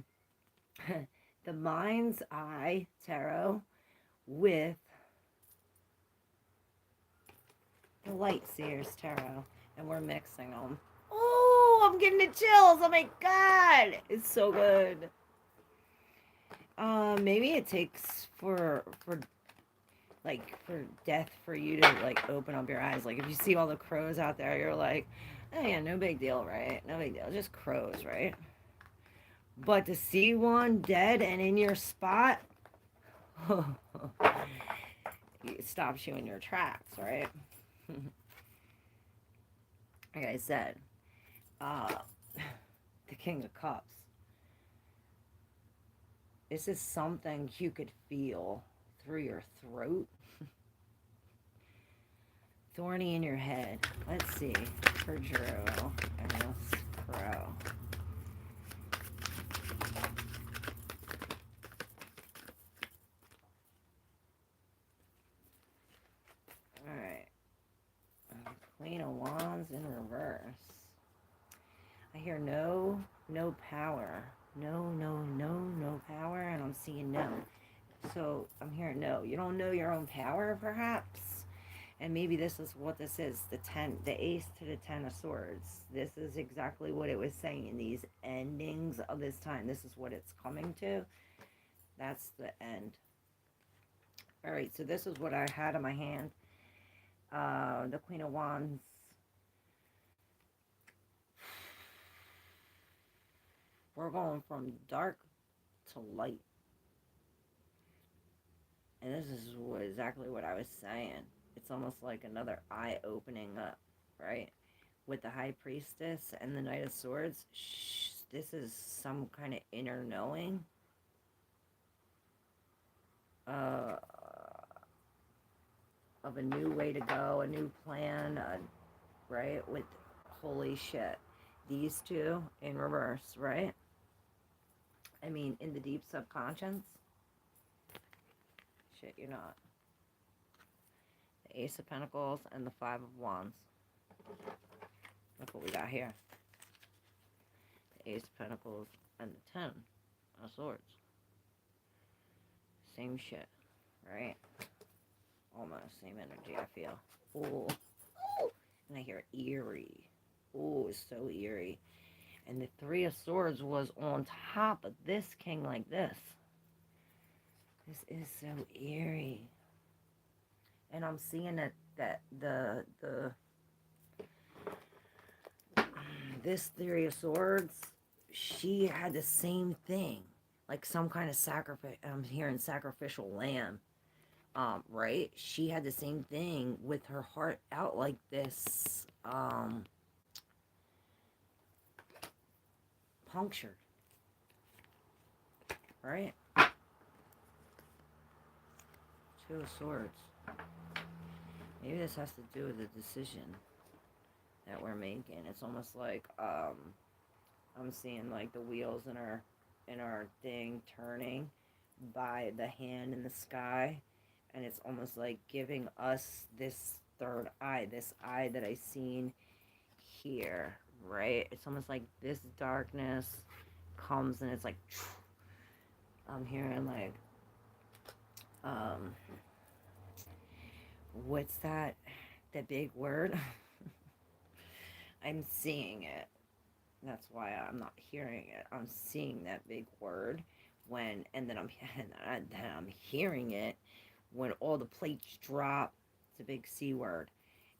the mind's eye tarot with the light seers tarot, and we're mixing them. Oh, I'm getting the chills. Oh my god. It's so good. Maybe it takes for death for you to like open up your eyes. Like if you see all the crows out there, you're like, oh yeah, no big deal, right? No big deal, just crows, right? But to see one dead and in your spot, it stops you in your tracks, right? Like I said, uh, the King of Cups. This is something you could feel through your throat. Thorny in your head. Let's see. For Drew and this crow. Alright. Queen of Wands in reverse. I hear no power. No power, and I'm seeing no. So I'm hearing no. You don't know your own power, perhaps? And maybe this is what this is. The ace to the 10 of swords. This is exactly what it was saying. These endings of this time. This is what it's coming to. That's the end. Alright, so this is what I had in my hand. The Queen of Wands. We're going from dark to light. And this is exactly what I was saying. It's almost like another eye opening up, right? With the High Priestess and the Knight of Swords, this is some kind of inner knowing. Uh, of a new way to go, a new plan, right? With holy shit. These two in reverse, right? I mean, in the deep subconscious. Shit, you're not. The Ace of Pentacles and the Five of Wands. Look what we got here. The Ace of Pentacles and the 10 of Swords. Same shit, right? Almost same energy, I feel. Oh, and I hear eerie. Oh, it's so eerie. And the Three of Swords was on top of this king like this. This is so eerie. And I'm seeing that this Three of Swords, she had the same thing. Like some kind of sacrifice. I'm hearing sacrificial lamb. Right? She had the same thing with her heart out like this. Punctured. Right? Two of Swords. Maybe this has to do with the decision that we're making. It's almost like I'm seeing like the wheels in our thing turning by the hand in the sky, and it's almost like giving us this third eye, this eye that I seen here, right? It's almost like this darkness comes and it's like I'm hearing like what's that big word? I'm seeing it. That's why I'm not hearing it. I'm seeing that big word and then I'm hearing it when all the plates drop. It's a big C word.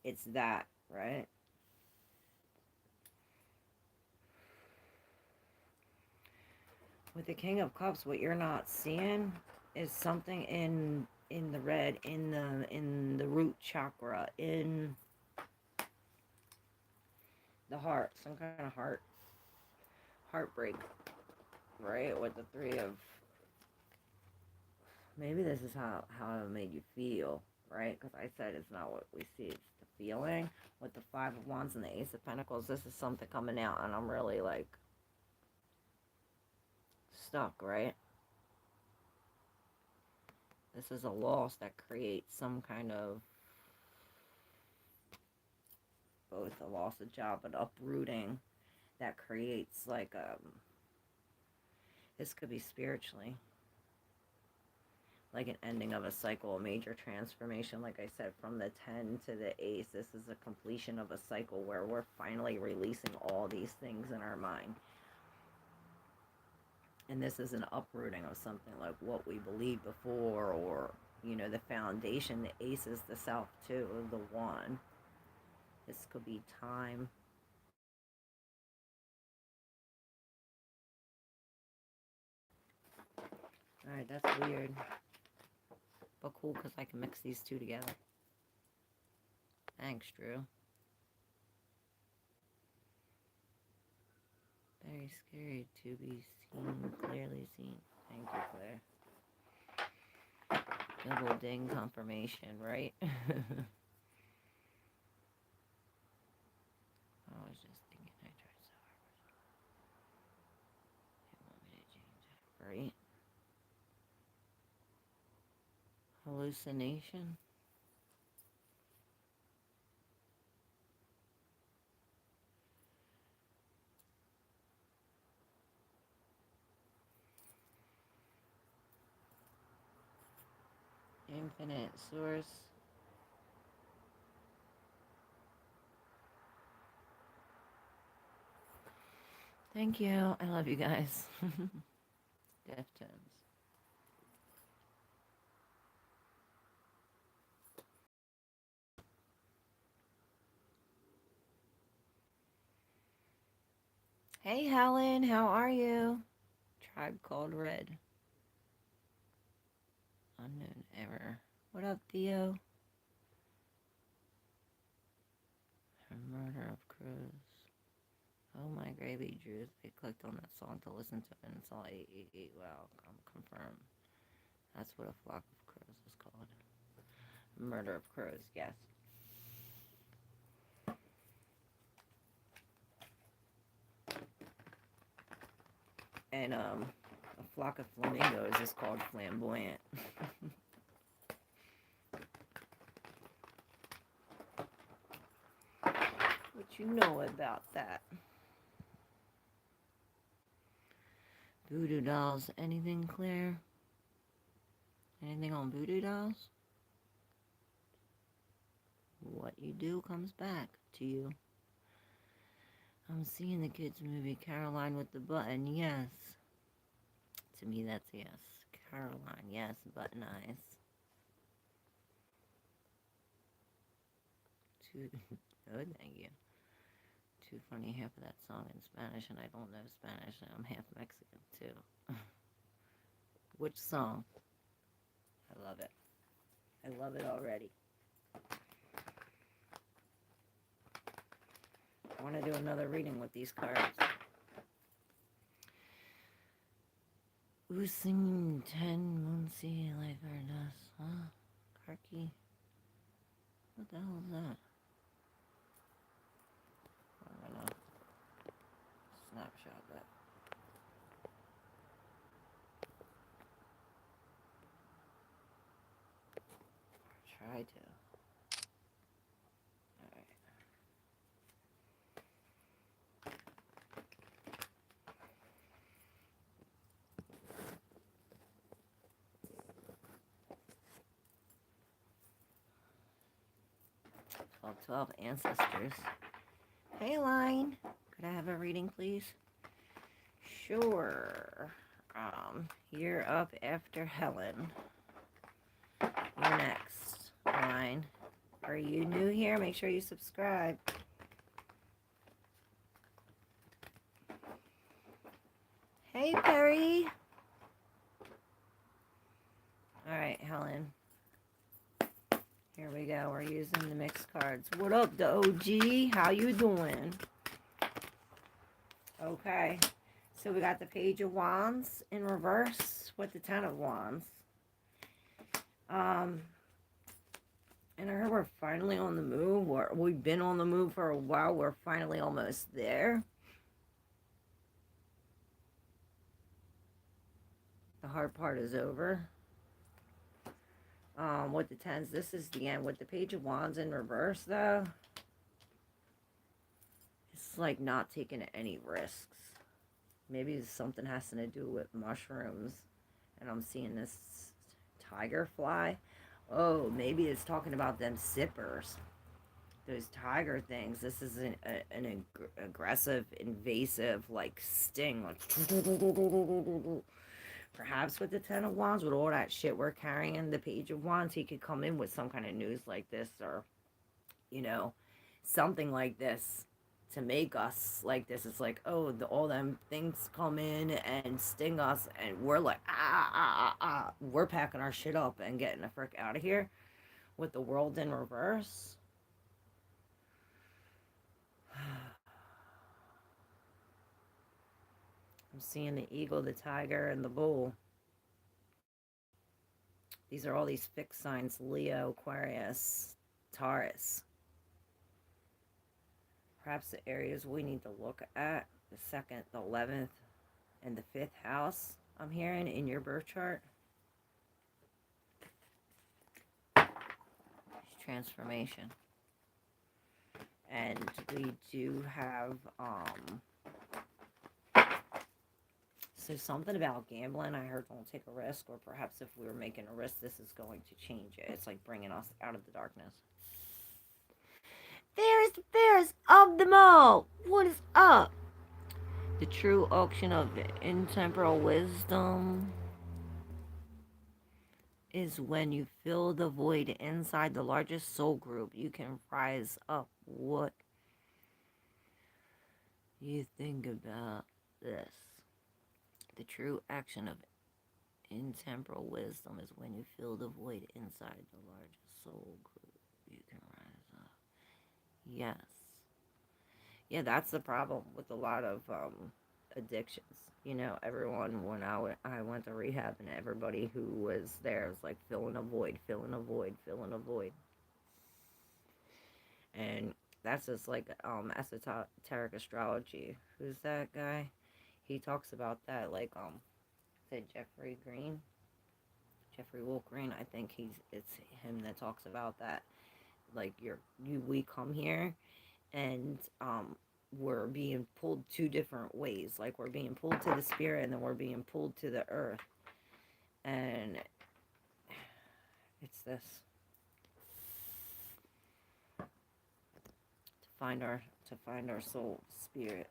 It's that, right? With the King of Cups, what you're not seeing is something in the red, in the root chakra, in the heart, some kind of heartbreak, right? With the three of, maybe this is how it made you feel, right? Because I said it's not what we see, it's the feeling. With the Five of Wands and the Ace of Pentacles, this is something coming out, and I'm really like stuck, right? This is a loss that creates some kind of, both a loss of job but uprooting that creates like this could be spiritually like an ending of a cycle, a major transformation. Like I said, from the 10 to the ace, this is a completion of a cycle where we're finally releasing all these things in our mind. And this is an uprooting of something like what we believed before, or, you know, the foundation. The ace is the self too, the one. This could be time. Alright, that's weird. But cool, because I can mix these two together. Thanks, Drew. Very scary to be seen, clearly seen. Thank you, Claire. Double ding confirmation, right? I was just thinking I tried so hard. They want me to change that, right? Hallucination. Infinite source. Thank you. I love you guys. Deftones. Hey, Helen. How are you? Tribe Called Red. Unknown error. What up, Theo? Her Murder of Crows. Oh my gravy, Drews. They clicked on that song to listen to it and it's all 888. Wow, confirm. That's what a flock of crows is called. Murder of crows, yes. And a flock of flamingos is called flamboyant. What you know about that? Voodoo dolls. Anything, Claire? Anything on voodoo dolls? What you do comes back to you. I'm seeing the kids' movie Caroline with the button. Yes. To me, that's yes. Caroline, yes. Button eyes. Oh, thank you. Too funny, half of that song in Spanish, and I don't know Spanish, and I'm half Mexican, too. Which song? I love it. I love it already. I want to do another reading with these cards. Using 10 Muncie Life Ardas. Huh? Karki? What the hell is that? I'm gonna snapshot that. Try to. Alright. 12 ancestors. Hey, Line. Could I have a reading, please? Sure. You're up after Helen. You're next, Line. Are you new here? Make sure you subscribe. Hey, Perry. All right, Helen. Here we go. We're using the mixed cards. What up, the OG? How you doing? Okay. So we got the Page of Wands in reverse with the Ten of Wands. Um, and I heard we're finally on the move, or we've been on the move for a while. We're finally almost there. The hard part is over. With the tens, this is the end. With the Page of Wands in reverse, though, it's like not taking any risks. Maybe something has to do with mushrooms. And I'm seeing this tiger fly. Oh, maybe it's talking about them sippers. Those tiger things. This is an aggressive, invasive, like sting. Like, perhaps with the Ten of Wands, with all that shit we're carrying, the Page of Wands, he could come in with some kind of news like this, or, you know, something like this to make us like this. It's like, oh, all them things come in and sting us, and we're like, we're packing our shit up and getting the frick out of here with the world in reverse. I'm seeing the eagle, the tiger, and the bull. These are all these fixed signs: Leo, Aquarius, Taurus. Perhaps the areas we need to look at: the 2nd, the 11th, and the 5th house, I'm hearing, in your birth chart. Transformation. And we do have, so something about gambling. I heard don't take a risk, or perhaps if we were making a risk, this is going to change it. It's like bringing us out of the darkness. Fairest of them all. What is up? The true auction of the intemporal wisdom is when you fill the void inside the largest soul group. You can rise up. What you think about this? The true action of intemporal wisdom is when you fill the void inside the largest soul group. You can rise up. Yes. Yeah, that's the problem with a lot of addictions. You know, everyone, when I went to rehab, and everybody who was there was like filling a void, filling a void, filling a void. And that's just like esoteric astrology. Who's that guy? He talks about that, like said Jeffrey Wolf Green. I think it's him that talks about that. Like we come here, and we're being pulled two different ways. Like we're being pulled to the spirit, and then we're being pulled to the earth. And it's this, to find our soul spirit.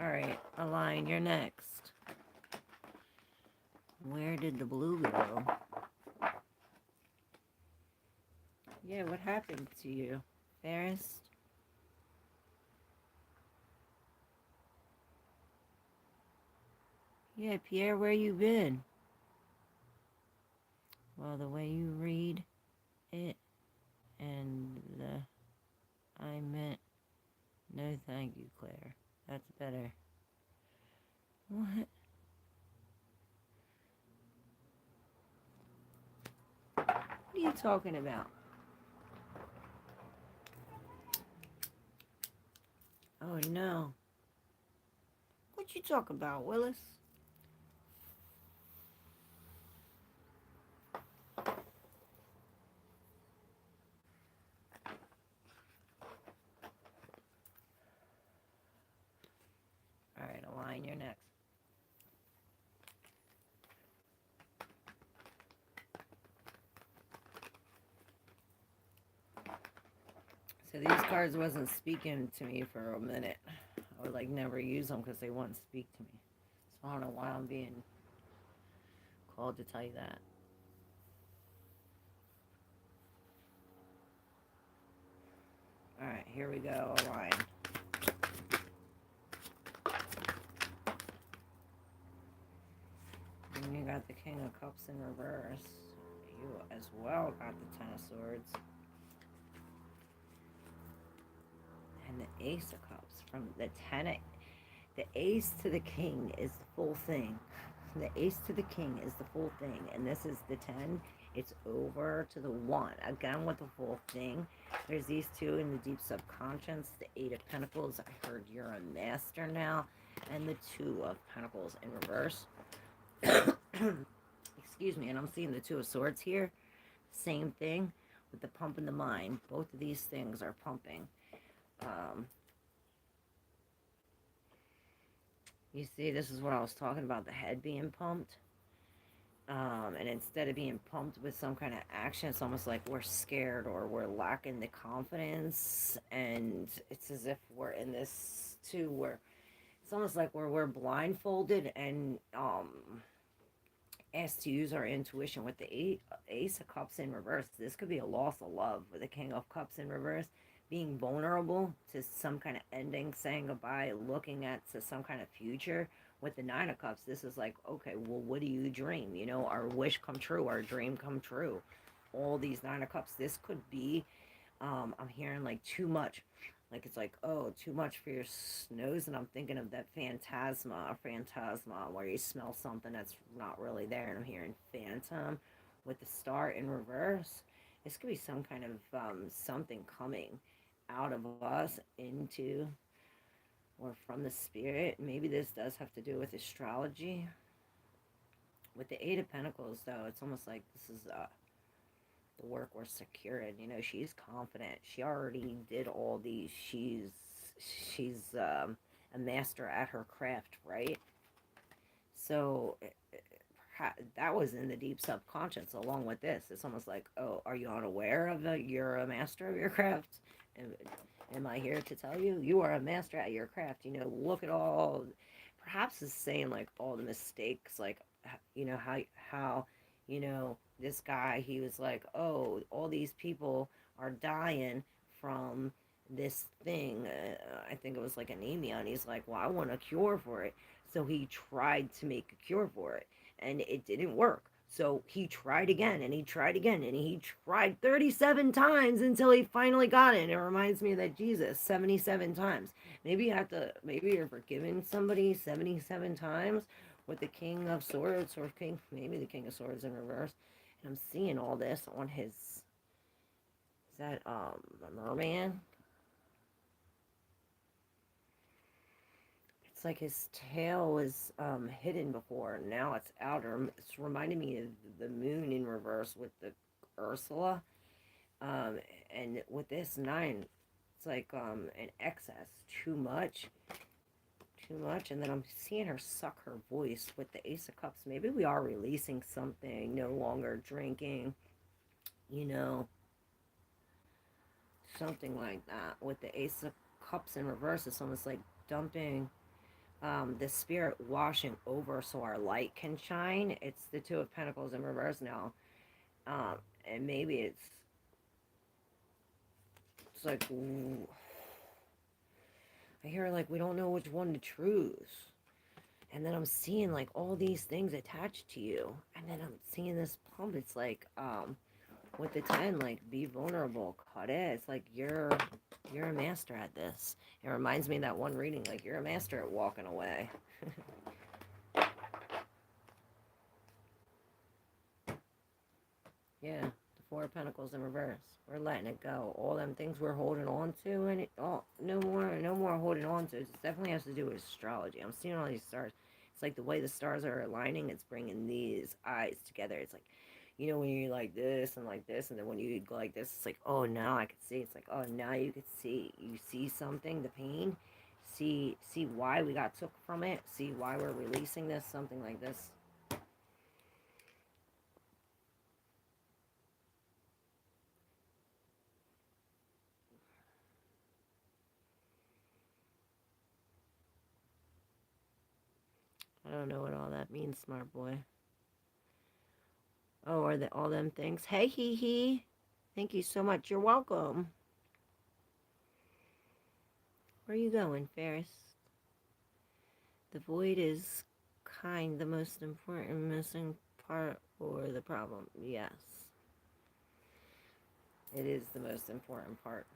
All right, Align, you're next. Where did the blue go? Yeah, what happened to you, Fairest? Yeah, Pierre, where you been? Well, the way you read it, and I meant, no thank you, Claire. That's better. What? What are you talking about? Oh, no. What you talking about, Willis? All right, Align, you're next. So these cards wasn't speaking to me for a minute. I would like never use them because they wouldn't speak to me. So I don't know why I'm being called to tell you that. Alright, here we go, Align. And you got the King of Cups in reverse. You as well got the Ten of Swords. and the Ace of Cups. From the the ace to the king is the full thing. The ace to the king is the full thing. And this is the 10. It's over to the 1. Again with the full thing. There's these two in the deep subconscious. The 8 of Pentacles. I heard you're a master now. And the 2 of Pentacles in reverse. Excuse me. And I'm seeing the 2 of Swords here. Same thing with the pump in the mind. Both of these things are pumping. You see, this is what I was talking about, the head being pumped. And instead of being pumped with some kind of action, it's almost like we're scared or we're lacking the confidence. And it's as if we're in this too, where it's almost like we're blindfolded and asked to use our intuition with the Ace of Cups in reverse. This could be a loss of love with the King of Cups in reverse. Being vulnerable to some kind of ending, saying goodbye, looking at to some kind of future. With the 9 of Cups, this is like, okay, well, what do you dream? You know, our wish come true, our dream come true. All these 9 of Cups, this could be, I'm hearing like too much. Like it's like, oh, too much for your nose, and I'm thinking of that phantasma, where you smell something that's not really there, and I'm hearing phantom with the star in reverse. This could be some kind of something coming out of us into or from the spirit. Maybe this does have to do with astrology. With the 8 of Pentacles, though, it's almost like this is the work we're securing. You know, she's confident. She already did all these. She's a master at her craft, right? So that was in the deep subconscious along with this. It's almost like, oh, are you unaware of you're a master of your craft? Am I here to tell you you are a master at your craft? You know, look at all. Perhaps it's saying like all the mistakes, like you know how you know this guy. He was like, oh, all these people are dying from this thing. I think it was like anemia, and he's like, well, I want a cure for it. So he tried to make a cure for it, and it didn't work. So he tried again and he tried again and he tried 37 times until he finally got it. And it reminds me of that Jesus 77 times. Maybe you have to, maybe you're forgiving somebody 77 times with the King of Swords or maybe the King of Swords in reverse. And I'm seeing all this on his, is that a merman? It's like his tail was hidden before. Now it's outer. It's reminding me of the moon in reverse with the Ursula. Um, and with this 9, it's like an excess. Too much. Too much. And then I'm seeing her suck her voice with the Ace of Cups. Maybe we are releasing something. No longer drinking. You know, something like that. With the Ace of Cups in reverse, it's almost like dumping the spirit washing over so our light can shine. It's the 2 of Pentacles in reverse now. Um, and maybe it's like, ooh, I hear like we don't know which one to choose. And then I'm seeing like all these things attached to you. And then I'm seeing this pump. It's like, with the 10, like be vulnerable, cut it. It's like you're a master at this. It reminds me of that one reading, like you're a master at walking away. Yeah, the 4 of Pentacles in reverse. We're letting it go. All them things we're holding on to, and it, oh, no more holding on to. It definitely has to do with astrology. I'm seeing all these stars. It's like the way the stars are aligning. It's bringing these eyes together. It's like, you know, when you're like this, and then when you go like this, it's like, oh, now I can see. It's like, oh, now you can see. You see something, the pain. See why we got took from it. See why we're releasing this. Something like this. I don't know what all that means, smart boy. Oh, are they all them things? Hey, hee hee. Thank you so much. You're welcome. Where are you going, Ferris? The void is the most important missing part or the problem. Yes. It is the most important part.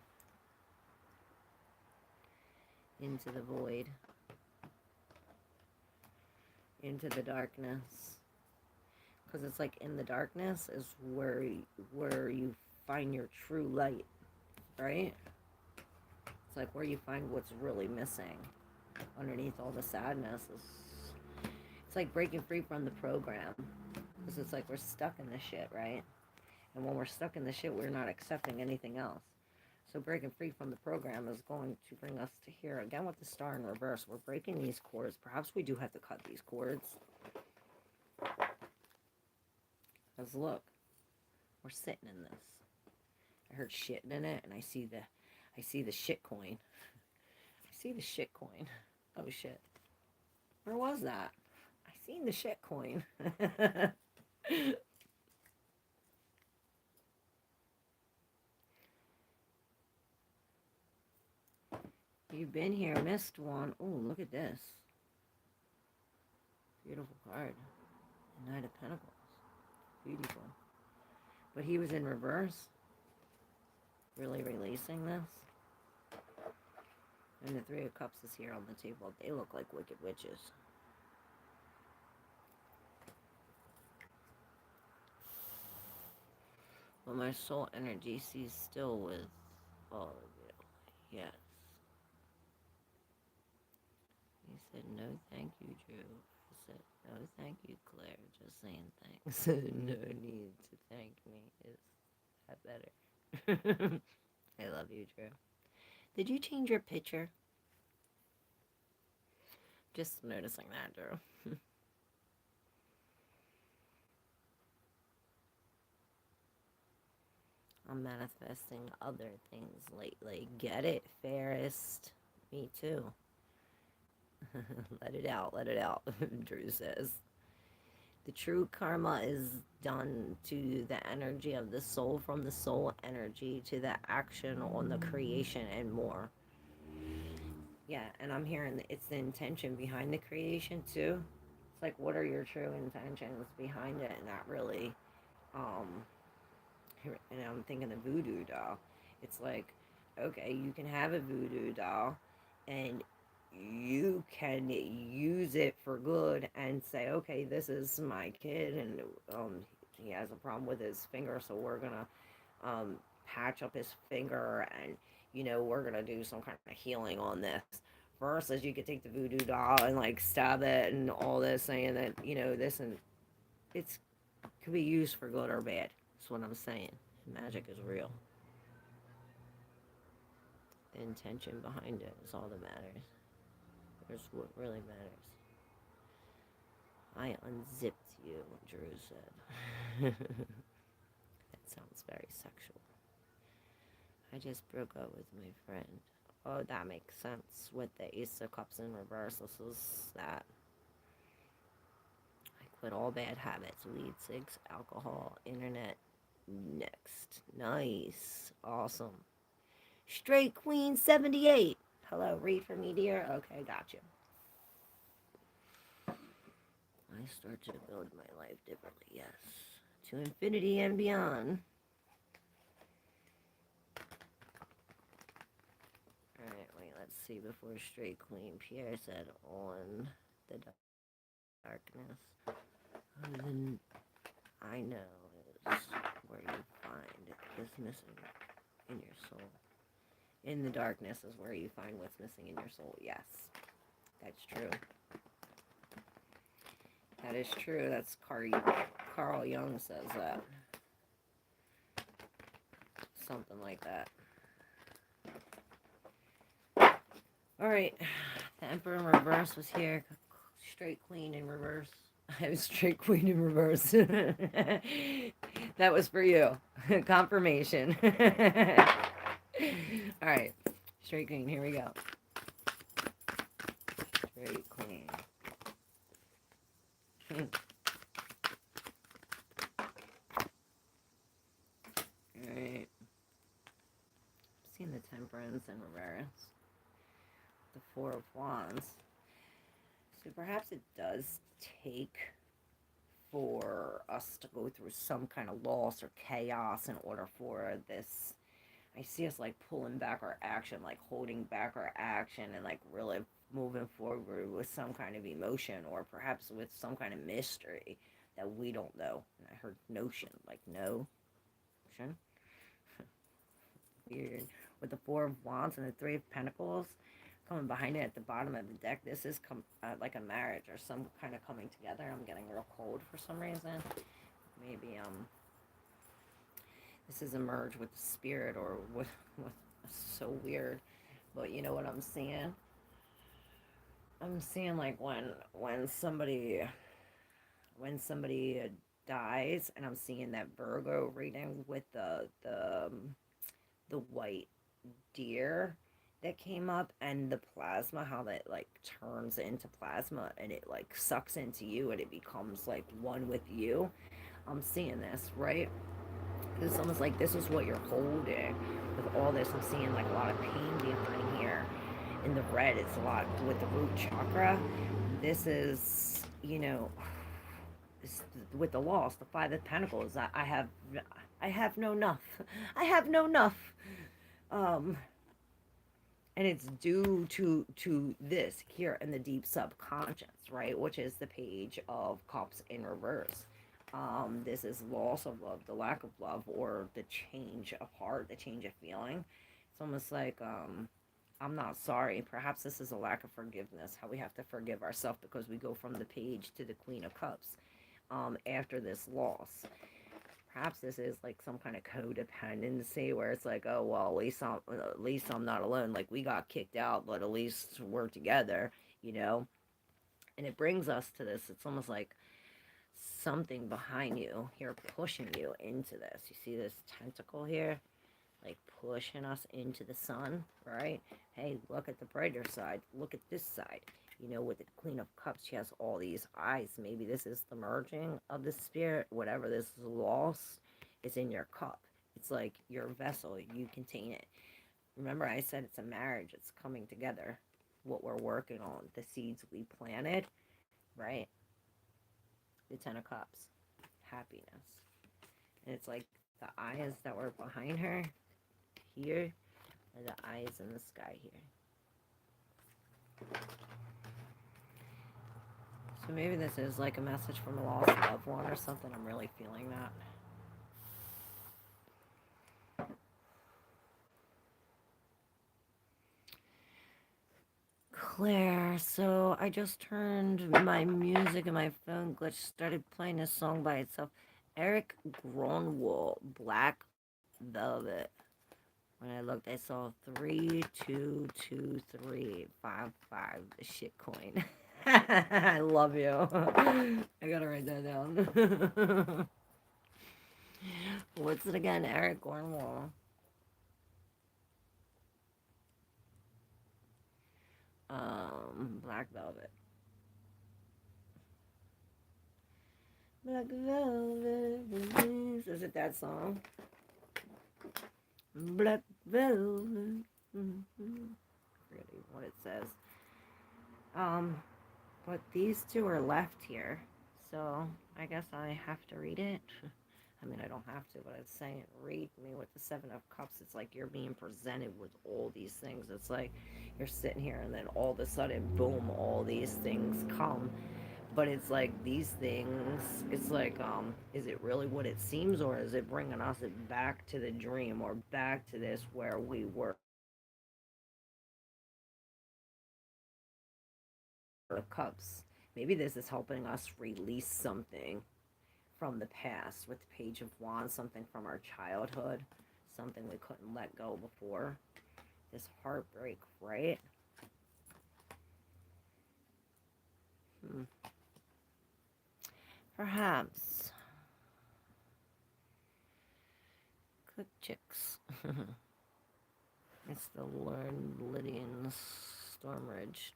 into the void, into the darkness. Because it's like in the darkness is where you find your true light, right? It's like where you find what's really missing underneath all the sadness. It's like breaking free from the program. Because it's like we're stuck in this shit, right? And when we're stuck in the shit, we're not accepting anything else. So breaking free from the program is going to bring us to here. Again with the star in reverse, we're breaking these cords. Perhaps we do have to cut these cords. Because look, we're sitting in this. I heard shit in it, and I see the shit coin. I see the shit coin. Oh shit. Where was that? I seen the shit coin. You've been here, missed one. Oh, look at this. Beautiful card. The Knight of Pentacles. Beautiful. But he was in reverse. Really releasing this. And the Three of Cups is here on the table. They look like wicked witches. But my soul energy sees still with all of you. Yes. He said, no thank you, Drew. I said, no thank you, Claire. Just saying thanks. No need to thank me. Is that better? I love you, Drew. Did you change your picture? Just noticing that, Drew. I'm manifesting other things lately. Get it, fairest? Me too. Let it out, Drew says. The true karma is done to the energy of the soul, from the soul energy to the action on the creation and more. Yeah, and I'm hearing it's the intention behind the creation too. It's like, what are your true intentions behind it? And that really, um, and I'm thinking the voodoo doll. It's like, okay, you can have a voodoo doll, and you can use it for good and say, okay, this is my kid, and he has a problem with his finger, so we're gonna patch up his finger, and we're gonna do some kind of healing on this. Versus, you could take the voodoo doll and like stab it and all this, saying that this, and it's could be used for good or bad. That's what I'm saying. Magic is real. The intention behind it is all that matters. There's what really matters. I unzipped you, Drew said. That sounds very sexual. I just broke up with my friend. Oh, that makes sense with the Ace of Cups in reverse. This is that. I quit all bad habits. Weed, cigs, alcohol, internet. Next. Nice. Awesome. Straight Queen 78. Hello, read for me, dear. Okay, gotcha. I start to build my life differently, yes. To infinity and beyond. Alright, wait, let's see. Before Straight Queen, Pierre said on the darkness. Then I know is where you find is missing in your soul. In the darkness is where you find what's missing in your soul. Yes, that's true. That is true. That's Carl Jung says that. Something like that. Alright. The Emperor in reverse was here. Straight Queen in reverse. I was Straight Queen in reverse. That was for you. Confirmation. Alright. Straight Queen. Here we go. Straight Queen. Alright. Seeing the Temperance and reverse. The Four of Wands. So perhaps it does take for us to go through some kind of loss or chaos in order for this I see us like pulling back our action, like holding back our action, and like really moving forward with some kind of emotion, or perhaps with some kind of mystery that we don't know. And I heard notion, like no notion. Weird. With the Four of Wands and the Three of Pentacles coming behind it at the bottom of the deck, this is like a marriage or some kind of coming together. I'm getting real cold for some reason. Maybe this is a merge with the spirit or with so weird. But you know what I'm seeing? I'm seeing like when somebody dies, and I'm seeing that Virgo reading with the white deer that came up, and the plasma, how that like turns into plasma and it like sucks into you and it becomes like one with you. I'm seeing this, right? It's almost like this is what you're holding with all this. I'm seeing like a lot of pain behind here. In the red, it's a lot with the root chakra. This is, with the loss, the Five of Pentacles. I have no enough. I have no enough. Um, and it's due to this here in the deep subconscious, right, which is the Page of Cups in reverse. This is loss of love, the lack of love, or the change of heart, the change of feeling. It's almost like I'm not sorry. Perhaps this is a lack of forgiveness, how we have to forgive ourselves because we go from the Page to the Queen of Cups after this loss. Perhaps this is like some kind of codependency where it's like, oh well, at least I'm not alone. Like we got kicked out, but at least we're together, you know. And it brings us to this. It's almost like something behind you here pushing you into this. You see this tentacle here, like pushing us into the sun, right? Hey, look at the brighter side. Look at this side. With the Queen of Cups, she has all these eyes. Maybe this is the merging of the spirit. Whatever this is lost is in your cup. It's like your vessel. You contain it. Remember, I said it's a marriage. It's coming together. What we're working on, the seeds we planted, right? The Ten of Cups, happiness. And it's like the eyes that were behind her here are the eyes in the sky here. So maybe this is like a message from a lost loved one or something. I'm really feeling that. Claire, so I just turned my music and my phone glitch started playing a song by itself. Eric Gronwall, Black Velvet. When I looked, I saw 322355, the shit coin. I love you. I gotta write that down. What's it again? Eric Cornwall. Black Velvet. Black Velvet. Is it that song? Black Velvet. Really, what it says. But these two are left here, so I guess I have to read it. I mean, I don't have to, but it's saying read me with the Seven of Cups. It's like you're being presented with all these things. It's like you're sitting here and then all of a sudden, boom, all these things come. But it's like these things, it's like, is it really what it seems, or is it bringing us back to the dream or back to this where we were? Of Cups. Maybe this is helping us release something from the past with the Page of Wands, something from our childhood, something we couldn't let go before. This heartbreak, right? Perhaps. Cook chicks. It's the Lord Lydian Stormridge.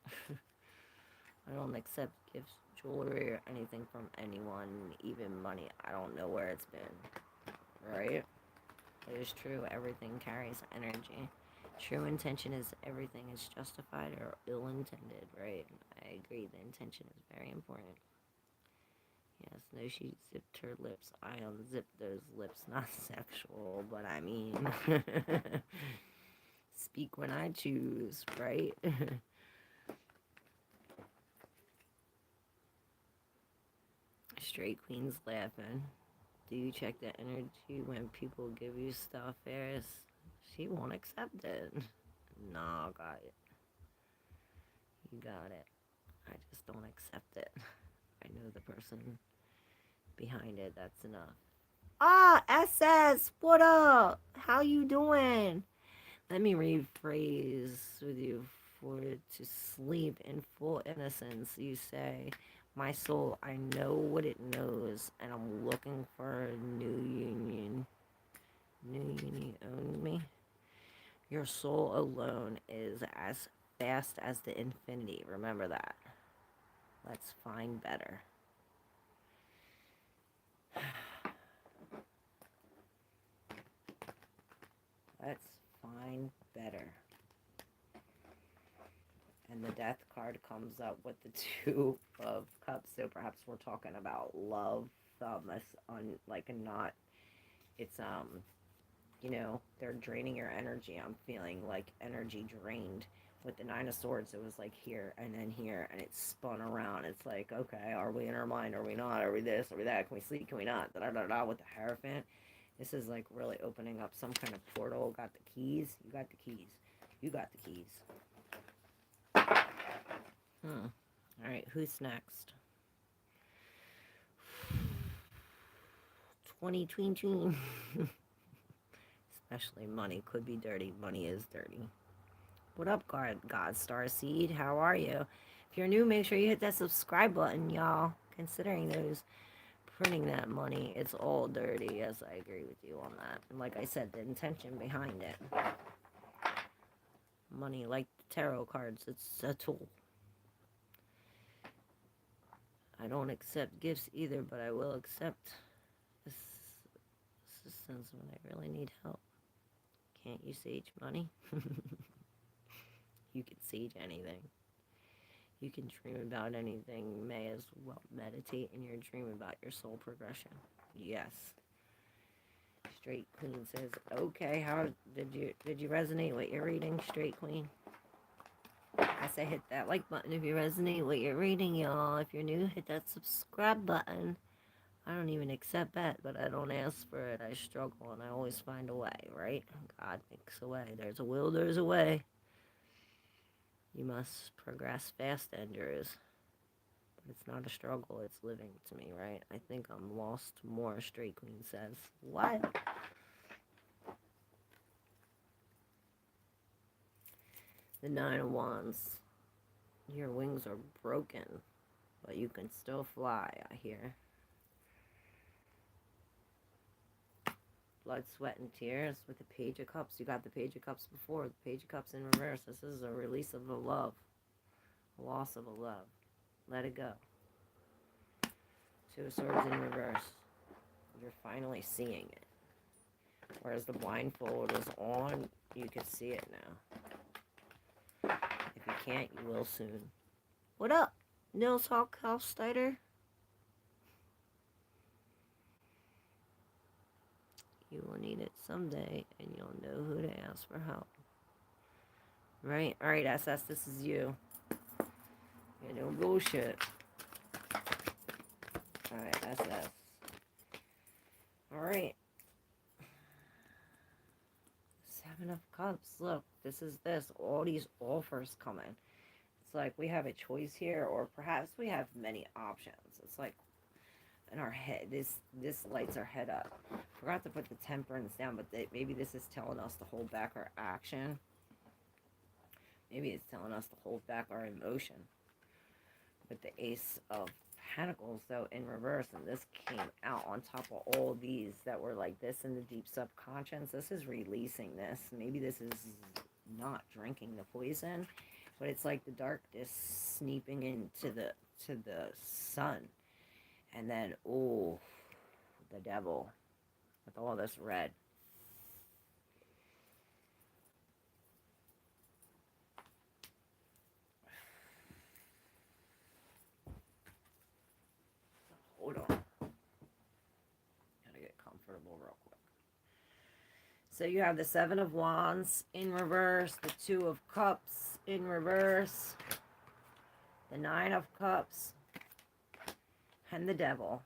I don't accept gifts, jewelry, or anything from anyone, even money. I don't know where it's been. Right? It is true. Everything carries energy. True intention is everything is justified or ill-intended, right? I agree. The intention is very important. Yes, no, she zipped her lips. I unzipped those lips. Not sexual, but I mean, speak when I choose, right? Straight Queen's laughing. Do you check the energy when people give you stuff, Eris? She won't accept it. No, got it. You got it. I just don't accept it. I know the person behind it. That's enough. Ah, SS, what up? How you doing? Let me rephrase with you. For to sleep in full innocence, you say, my soul, I know what it knows, and I'm looking for a new union. New union owns me. Your soul alone is as fast as the infinity. Remember that. Let's find better. Let's find better. And the death card comes up with the two of cups. So perhaps we're talking about love. It's on like a not. It's they're draining your energy. I'm feeling like energy drained. With the Nine of Swords, it was like here and then here, and it spun around. It's like, okay, are we in our mind? Are we not? Are we this? Are we that? Can we sleep? Can we not? Da da da da. With the Hierophant, this is like really opening up some kind of portal. Got the keys. You got the keys. You got the keys. All right, who's next? 20 tween tween. Especially money could be dirty. Money is dirty. What up, God Star Seed? How are you? If you're new, make sure you hit that subscribe button, y'all. Considering those printing that money, it's all dirty. Yes, I agree with you on that. And like I said, the intention behind it. Money, like the tarot cards, it's a tool. I don't accept gifts either, but I will accept assistance when I really need help. Can't you sage money? You can sage anything. You can dream about anything. You may as well meditate in your dream about your soul progression. Yes. Straight Queen says, okay, how did you resonate with your reading, Straight Queen? I say hit that like button if you resonate with your reading, y'all. If you're new, hit that subscribe button. I don't even accept that, but I don't ask for it. I struggle, and I always find a way, right? God makes a way. There's a will, there's a way. You must progress fast, Andrews. But it's not a struggle, it's living to me, right? I think I'm lost more, Straight Queen says. What? The Nine of Wands. Your wings are broken, but you can still fly, I hear. Blood, sweat, and tears with the Page of Cups. You got the Page of Cups before. The Page of Cups in reverse. This is a release of a love. A loss of a love. Let it go. Two of Swords in reverse. You're finally seeing it. Whereas the blindfold was on, you can see it now. If you can't, you will soon. What up, Nils Hofstadter? You will need it someday, and you'll know who to ask for help. Right? Alright, SS, this is you. Yeah, no bullshit. Alright, SS. Alright. Seven of Cups. Look, this is this. All these offers coming. It's like we have a choice here, or perhaps we have many options. It's like in our head, this lights our head up. Forgot to put the temperance down, but maybe this is telling us to hold back our action. Maybe it's telling us to hold back our emotion. With the Ace of Pentacles, though, in reverse, and this came out on top of all these that were like this in the deep subconscious. This is releasing this. Maybe this is not drinking the poison, but it's like the darkness sneaking into the sun. And then, oh, the devil with all this red. Hold on. comfortable real quick. So you have the Seven of Wands in reverse, the Two of Cups in reverse, the Nine of Cups, and the Devil.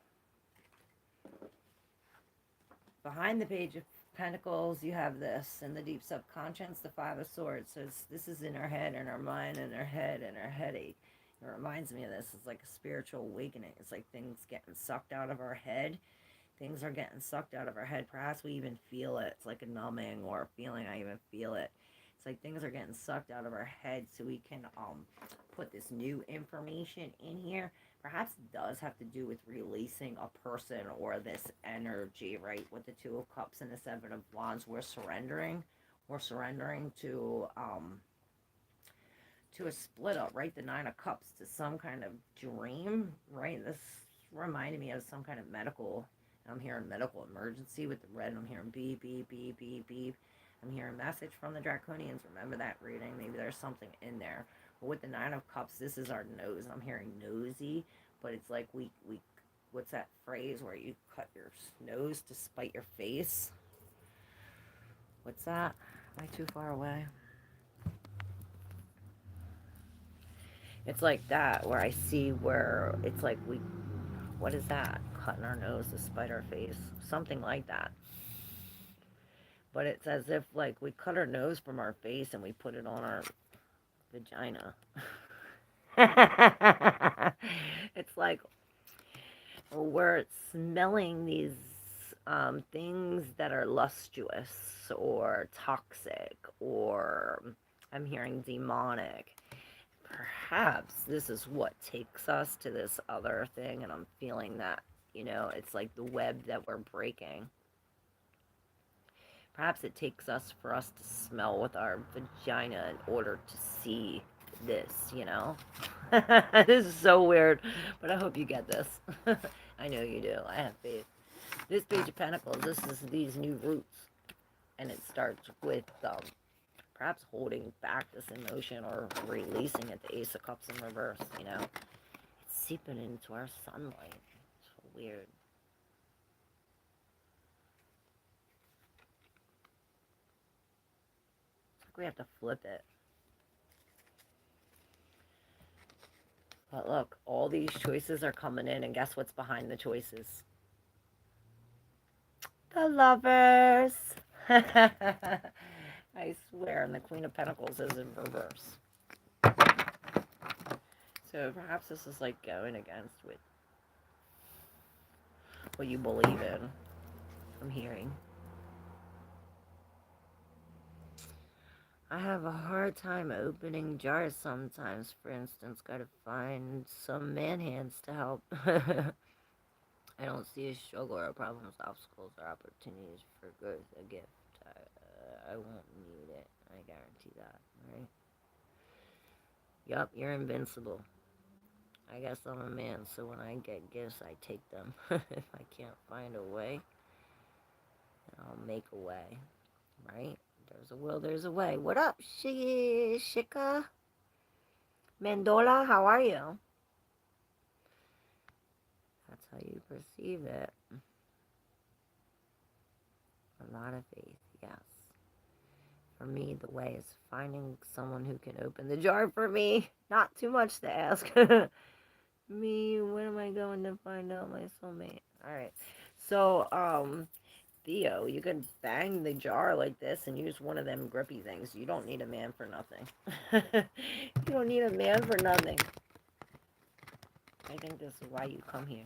Behind the Page of Pentacles, you have this. In the deep subconscious, the Five of Swords. So this is in our head, in our mind, in our head, in our headache. It reminds me of this. It's like a spiritual awakening. It's like things getting sucked out of our head. Things are getting sucked out of our head. Perhaps we even feel it. It's like a numbing or a feeling. I even feel it. It's like things are getting sucked out of our head so we can put this new information in here. Perhaps it does have to do with releasing a person or this energy, right? With the Two of Cups and the Seven of Wands, we're surrendering. We're surrendering to a split up, right? The Nine of Cups to some kind of dream, right? This reminded me of some kind of medical. I'm hearing medical emergency with the red. I'm hearing beep, beep, beep, beep, beep. I'm hearing message from the Draconians. Remember that reading? Maybe there's something in there. But with the Nine of Cups, this is our nose. I'm hearing nosy, but it's like we what's that phrase where you cut your nose to spite your face? What's that? Am I too far away? It's like that, where I see where it's like what is that? Cutting our nose to spite our face. Something like that. But it's as if like we cut our nose from our face and we put it on our vagina. It's like we're smelling these things that are lustuous or toxic, or I'm hearing demonic. Perhaps this is what takes us to this other thing, and I'm feeling that, it's like the web that we're breaking. Perhaps it takes us for us to smell with our vagina in order to see this, This is so weird, but I hope you get this. I know you do. I have faith. This Page of Pentacles, this is these new roots, and it starts with perhaps holding back this emotion or releasing it. The Ace of Cups in reverse, It's seeping into our sunlight. It's so weird. It's like we have to flip it. But look, all these choices are coming in, and guess what's behind the choices? The Lovers. I swear, and the Queen of Pentacles is in reverse. So perhaps this is like going against what you believe in. I'm hearing. I have a hard time opening jars sometimes. For instance, gotta find some man hands to help. I don't see a struggle or problems, obstacles, or opportunities for growth, a gift. I won't need it. I guarantee that, right? Yup, you're invincible. I guess I'm a man, so when I get gifts, I take them. If I can't find a way, I'll make a way, right? There's a will, there's a way. What up, Shika? Mendola, how are you? That's how you perceive it. A lot of faith, yes. For me, the way is finding someone who can open the jar for me. Not too much to ask. Me, when am I going to find out my soulmate? Alright. So, Theo, you can bang the jar like this and use one of them grippy things. You don't need a man for nothing. You don't need a man for nothing. I think this is why you come here.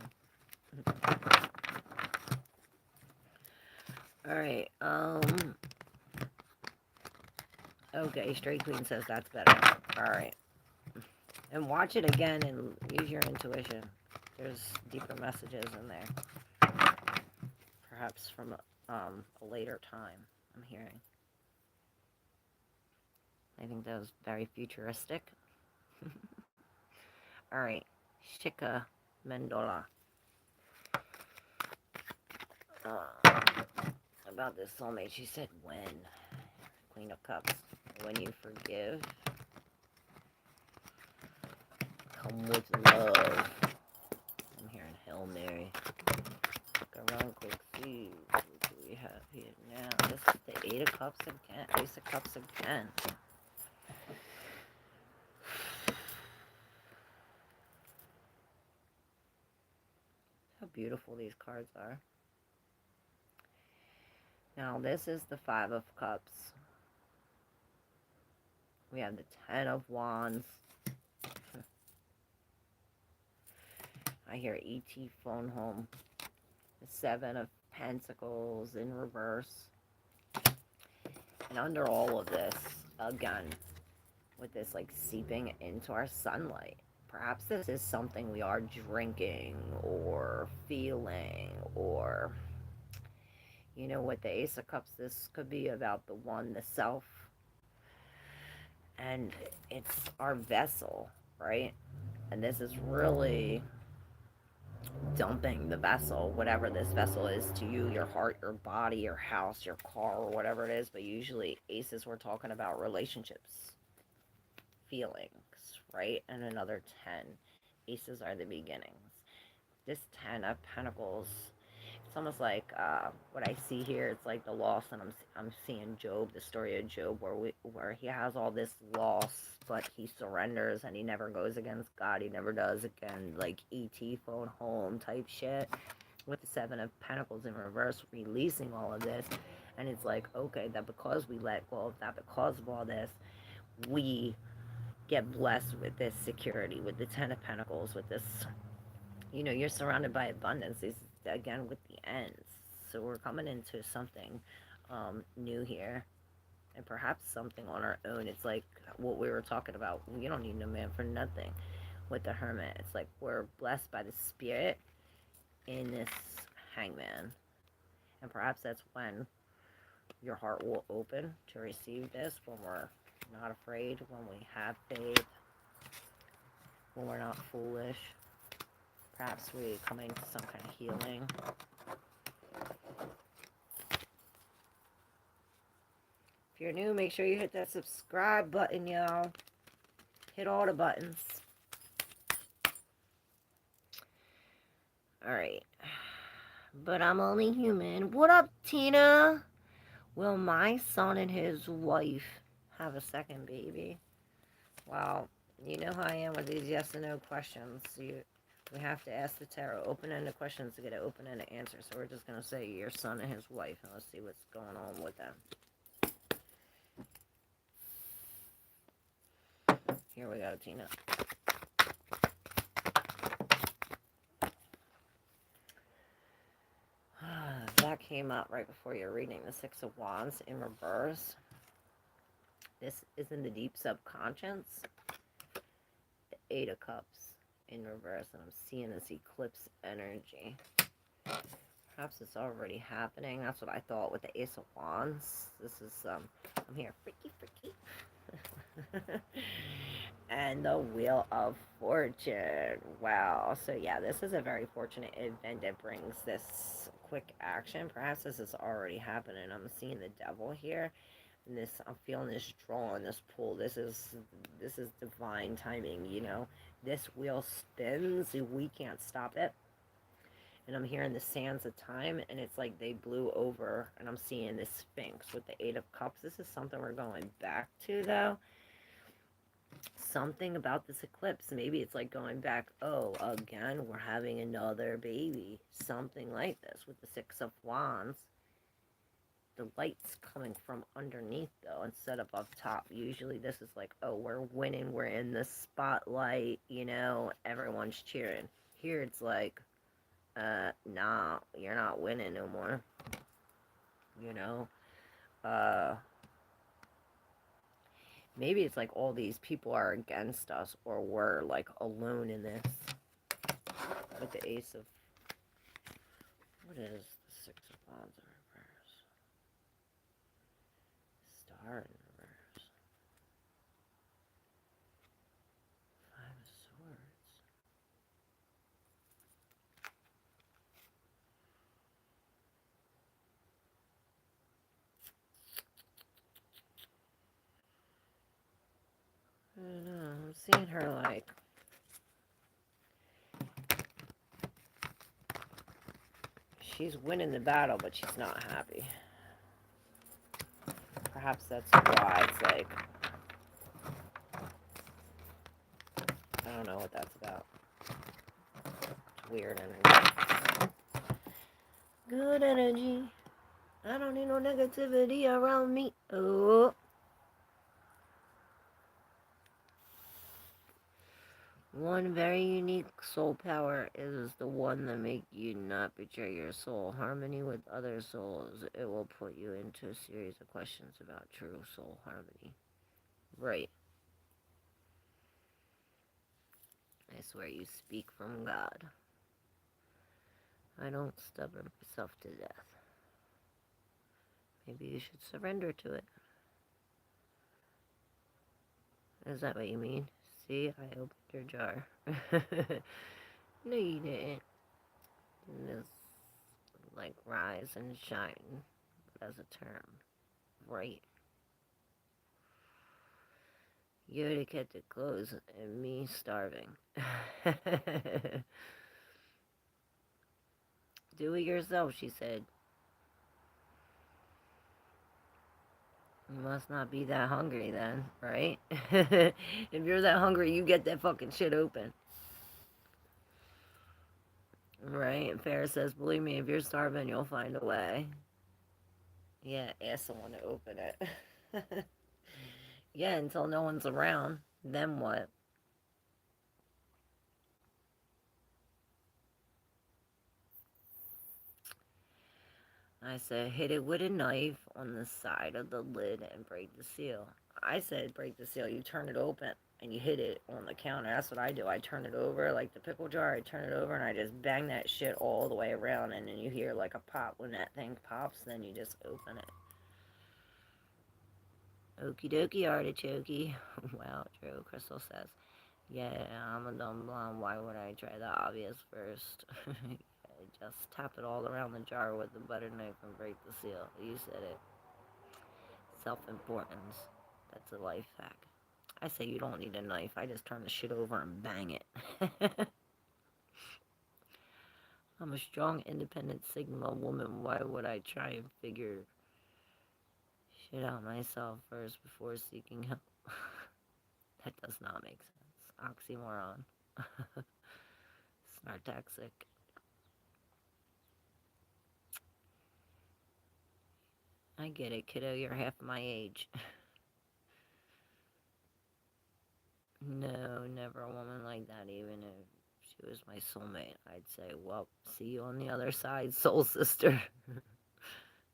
Alright, okay, Straight Queen says that's better. Alright. And watch it again and use your intuition. There's deeper messages in there. Perhaps from a later time, I'm hearing. I think that was very futuristic. Alright, Shika Mendola. About this soulmate, she said when. Queen of Cups. When you forgive, come with love. I'm hearing Hail Mary. Look around quick, see. have here now? This is the Eight of Cups again. Ace of Cups again. How beautiful these cards are. Now, this is the Five of Cups. We have the Ten of Wands. I hear ET phone home. The Seven of Pentacles in reverse. And under all of this, again, with this like seeping into our sunlight, perhaps this is something we are drinking or feeling, or, you know, with the Ace of Cups, this could be about the one, the self, and it's our vessel, right? And this is really dumping the vessel, whatever this vessel is to you, your heart, your body, your house, your car, or whatever it is. But usually aces, we're talking about relationships, feelings, right? And another 10. Aces are the beginnings. This 10 of Pentacles, it's almost like what I see here. It's like the loss, and I'm seeing Job, the story of Job, where he has all this loss, but he surrenders and he never goes against God. He never does again, like ET phone home type shit. With the Seven of Pentacles in reverse, releasing all of this, and it's like, okay, that because we let go of that, because of all this, we get blessed with this security, with the Ten of Pentacles, with this, you know, you're surrounded by abundance. These, again, with the ends. So we're coming into something new here, and perhaps something on our own. It's like what we were talking about. We don't need no man for nothing. With the Hermit, it's like we're blessed by the Spirit in this Hangman, and perhaps that's when your heart will open to receive this, when we're not afraid, when we have faith, when we're not foolish. Perhaps we coming to some kind of healing. If you're new, make sure you hit that subscribe button, y'all. Hit all the buttons. Alright. But I'm only human. What up, Tina? Will my son and his wife have a second baby? Well, you know how I am with these yes and no questions. We have to ask the tarot open-ended questions to get an open-ended answer. So we're just going to say your son and his wife, and let's see what's going on with them. Here we go, Tina. That came up right before you're reading the Six of Wands in reverse. This is in the deep subconscious. The Eight of Cups in reverse, and I'm seeing this eclipse energy. Perhaps it's already happening. That's what I thought with the Ace of Wands. This is, I'm here, freaky. And the Wheel of Fortune. Wow. So yeah, this is a very fortunate event that brings this quick action. Perhaps this is already happening. I'm seeing the Devil here. And this, I'm feeling this draw and this pull. This is divine timing, you know. This wheel spins, we can't stop it. And I'm hearing the sands of time, and it's like they blew over, and I'm seeing this Sphinx with the Eight of Cups. This is something we're going back to, though. Something about this eclipse. Maybe it's like going back, oh, again, we're having another baby. Something like this with the Six of Wands. The light's coming from underneath, though, instead of up top. Usually this is like, oh, we're winning, we're in the spotlight, you know, everyone's cheering. Here it's like, nah, you're not winning no more. You know? Maybe it's like all these people are against us, or we're like alone in this. With the Ace of, what is the Six of Wands in reverse? Star in reverse. Five of Swords. I don't know, I'm seeing her like, She's winning the battle, but she's not happy. Perhaps that's why it's like, I don't know what that's about. It's weird energy. Good energy. I don't need no negativity around me. Oh. One very unique soul power is the one that make you not betray your soul. Harmony with other souls. It will put you into a series of questions about true soul harmony. Right. I swear you speak from God. I don't stubborn myself to death. Maybe you should surrender to it. Is that what you mean? See, I opened your jar. No, you didn't. Just like rise and shine as a term. Right. You to kept it closed and me starving. Do it yourself, she said. You must not be that hungry then, right? If you're that hungry, you get that fucking shit open. Right? Farrah says, believe me, if you're starving, you'll find a way. Yeah, ask someone to open it. Yeah, until no one's around. Then what? I said, hit it with a knife on the side of the lid and break the seal. I said, break the seal. You turn it open and you hit it on the counter. That's what I do. I turn it over like the pickle jar. I turn it over and I just bang that shit all the way around. And then you hear like a pop. When that thing pops, then you just open it. Okie dokie, artichokey. Wow, true. Crystal says, yeah, I'm a dumb blonde. Why would I try the obvious first? Just tap it all around the jar with the butter knife and break the seal. You said it. Self-importance. That's a life hack. I say you don't need a knife. I just turn the shit over and bang it. I'm a strong, independent Sigma woman. Why would I try and figure shit out myself first before seeking help? That does not make sense. Oxymoron. Snartaxic. I get it, kiddo. You're half my age. No, never a woman like that, even if she was my soulmate. I'd say, well, see you on the other side, soul sister.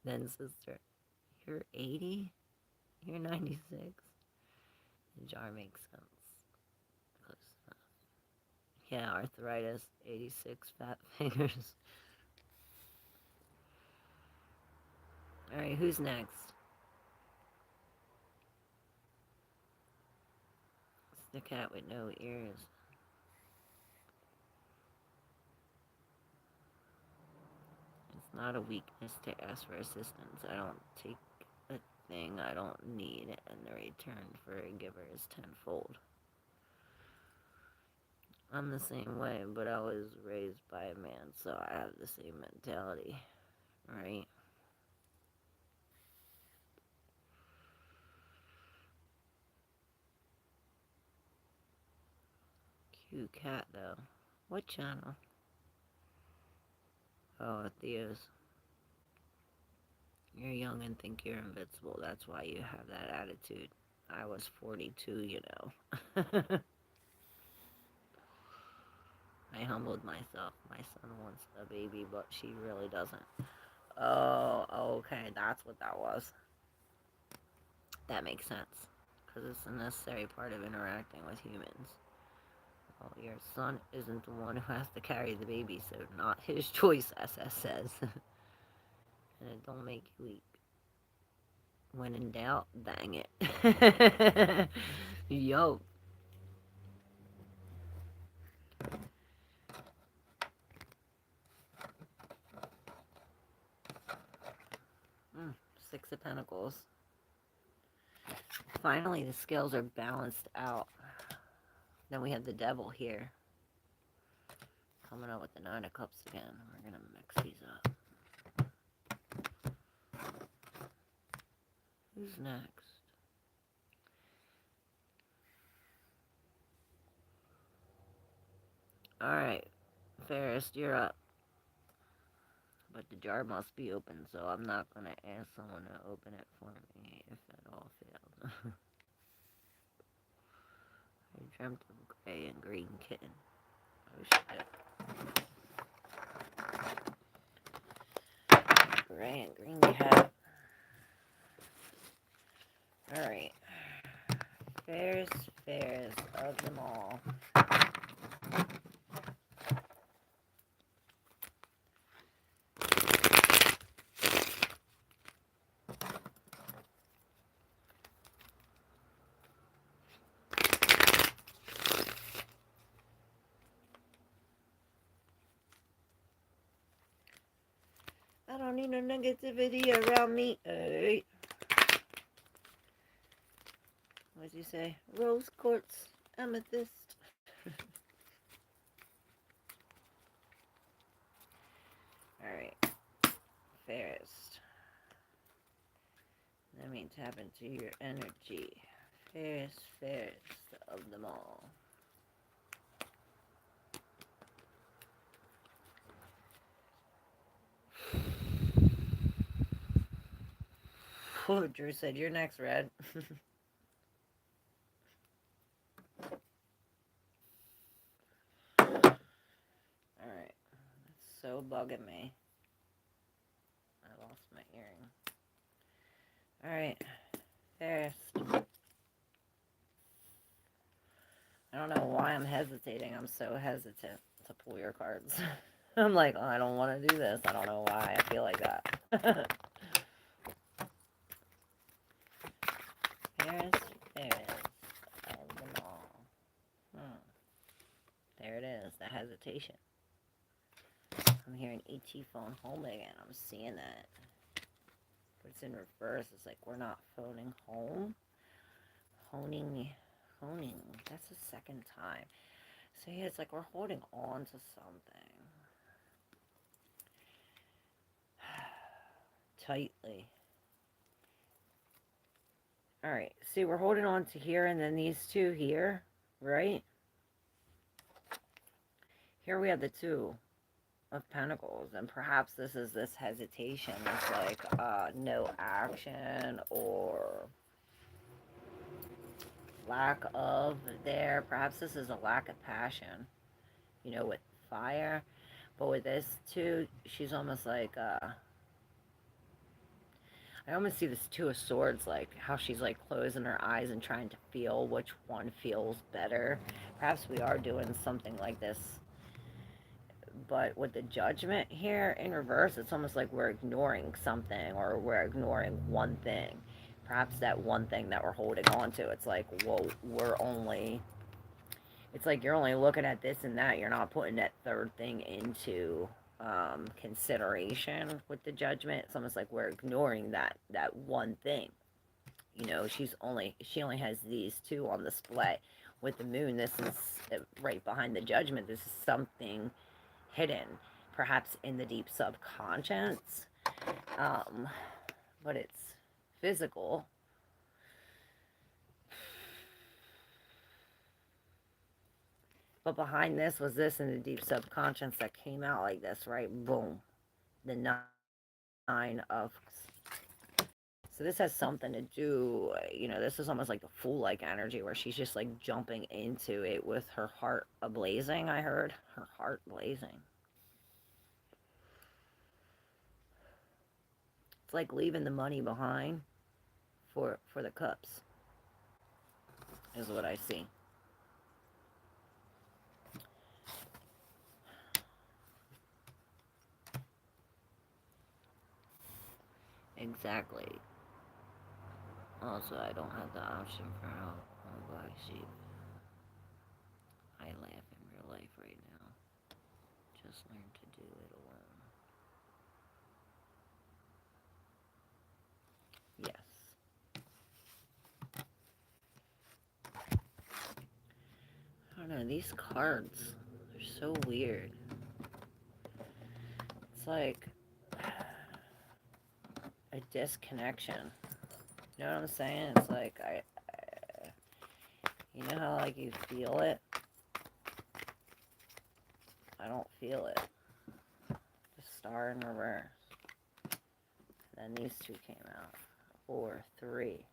Then sister. You're 80? You're 96? The jar makes sense. Close enough. Yeah, arthritis, 86 fat fingers. Alright, who's next? It's the cat with no ears. It's not a weakness to ask for assistance. I don't take a thing I don't need, and the return for a giver is tenfold. I'm the same way, but I was raised by a man, so I have the same mentality, right? Cute cat, though. What channel? Oh, Theo's. You're young and think you're invincible. That's why you have that attitude. I was 42, you know. I humbled myself. My son wants a baby, but she really doesn't. Oh, okay, that's what that was. That makes sense. Because it's a necessary part of interacting with humans. Well, your son isn't the one who has to carry the baby, so not his choice, SS says. And it don't make you weak. When in doubt, dang it. Yo. Six of Pentacles. Finally, the scales are balanced out. Then we have the Devil here. Coming out with the Nine of Cups again. We're going to mix these up. Who's next? Alright, Ferris, you're up. But the jar must be open, so I'm not gonna ask someone to open it for me if that all failed. I dreamt of gray and green kitten. Oh shit. Gray and green cat. Alright. Fairest of them all. I don't need no negativity around me. Hey. What'd you say? Rose quartz, amethyst. Alright. Fairest. Let me tap into your energy. Fairest of them all. Oh, Drew said, you're next, Red. Alright. That's so bugging me. I lost my earring. Alright. Fairest. I don't know why I'm hesitating. I'm so hesitant to pull your cards. I'm like, oh, I don't want to do this. I don't know why I feel like that. Fairest of them all. There it is, the hesitation. I'm hearing ET phone home again. I'm seeing that. But it's in reverse. It's like we're not phoning home. Honing. That's the second time. So yeah, it's like we're holding on to something. Tightly. Alright, see, we're holding on to here and then these two here, right? Here we have the two of pentacles, and perhaps this is this hesitation. It's like no action or lack of there. Perhaps this is a lack of passion, you know, with fire. But with this too, she's almost like I almost see this two of swords, like how she's like closing her eyes and trying to feel which one feels better. Perhaps we are doing something like this. But with the judgment here in reverse, it's almost like we're ignoring something, or we're ignoring one thing. Perhaps that one thing that we're holding on to. It's like, well, it's like you're only looking at this and that. You're not putting that third thing into consideration with the judgment. It's almost like we're ignoring that one thing. You know, she only has these two on display. With the moon, this is right behind the judgment. This is something hidden, perhaps in the deep subconscious, but it's physical. But behind this was this in the deep subconscious that came out like this, right? Boom. The 9 of... So this has something to do, you know, this is almost like the Fool-like energy where she's just like jumping into it with her heart ablazing, I heard. Her heart blazing. It's like leaving the money behind for the cups, is what I see. Exactly. Also, I don't have the option for help on Black Sheep. I laugh in real life right now. Just learn to do it alone. Yes. I don't know, these cards are so weird. It's like a disconnection. know what I'm saying? It's like, you know how, like, you feel it? I don't feel it. The star in reverse. Then these two came out. 4, 3.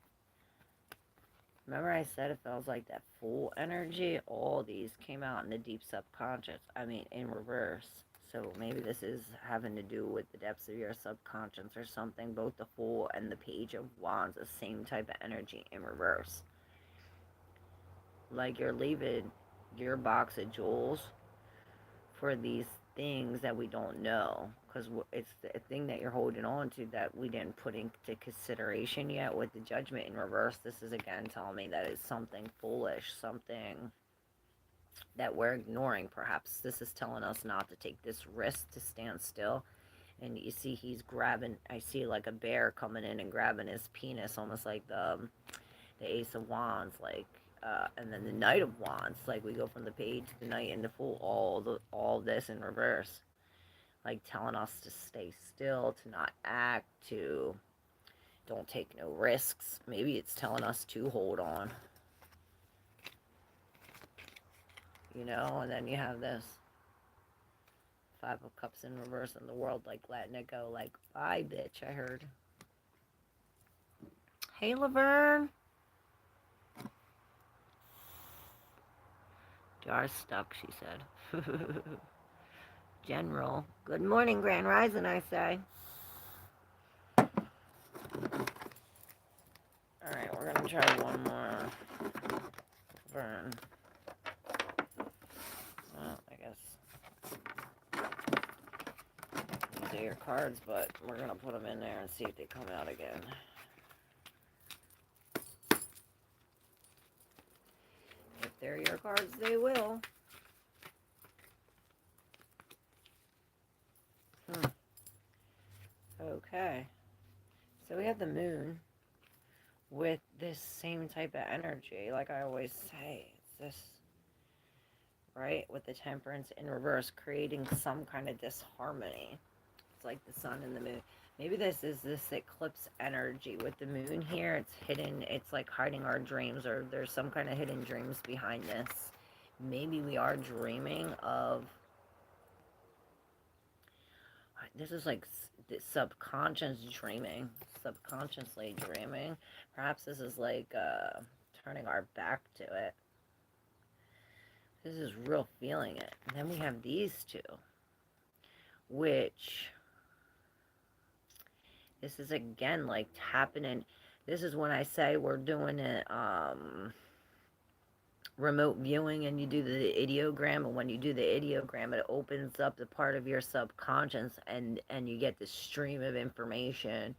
Remember I said it feels like that full energy? All these came out in the deep subconscious. I mean, in reverse. So maybe this is having to do with the depths of your subconscious or something. Both the Fool and the Page of Wands, the same type of energy in reverse. Like you're leaving your box of jewels for these things that we don't know. Because it's the thing that you're holding on to that we didn't put into consideration yet with the Judgment in reverse. This is again telling me that it's something foolish, something that we're ignoring perhaps. This is telling us not to take this risk, to stand still. And you see he's grabbing, I see like a bear coming in and grabbing his penis, almost like the Ace of Wands, like, and then the Knight of Wands, like we go from the Page, the Knight, and the Fool, all this in reverse, like telling us to stay still, to not act, to don't take no risks. Maybe it's telling us to hold on, you know. And then you have this Five of Cups in reverse in the world, like letting it go, like, bye, bitch, I heard. Hey, Laverne. You are stuck, she said. General. Good morning, Grand Rising, I say. Alright, we're gonna try one more. Laverne. Well, I guess these are your cards, but we're gonna put them in there and see if they come out again. If they're your cards, they will. Okay. So we have the moon with this same type of energy. Like I always say, it's this, right? With the Temperance in reverse, creating some kind of disharmony. It's like the sun and the moon. Maybe this is this eclipse energy with the moon here. It's hidden. It's like hiding our dreams, or there's some kind of hidden dreams behind this. Maybe we are dreaming of, this is like subconscious dreaming, subconsciously dreaming. Perhaps this is like turning our back to it. This is real feeling it. And then we have these two, which this is again like tapping in. This is when I say we're doing it remote viewing, and you do the ideogram, and when you do the ideogram, it opens up the part of your subconscious, and you get this stream of information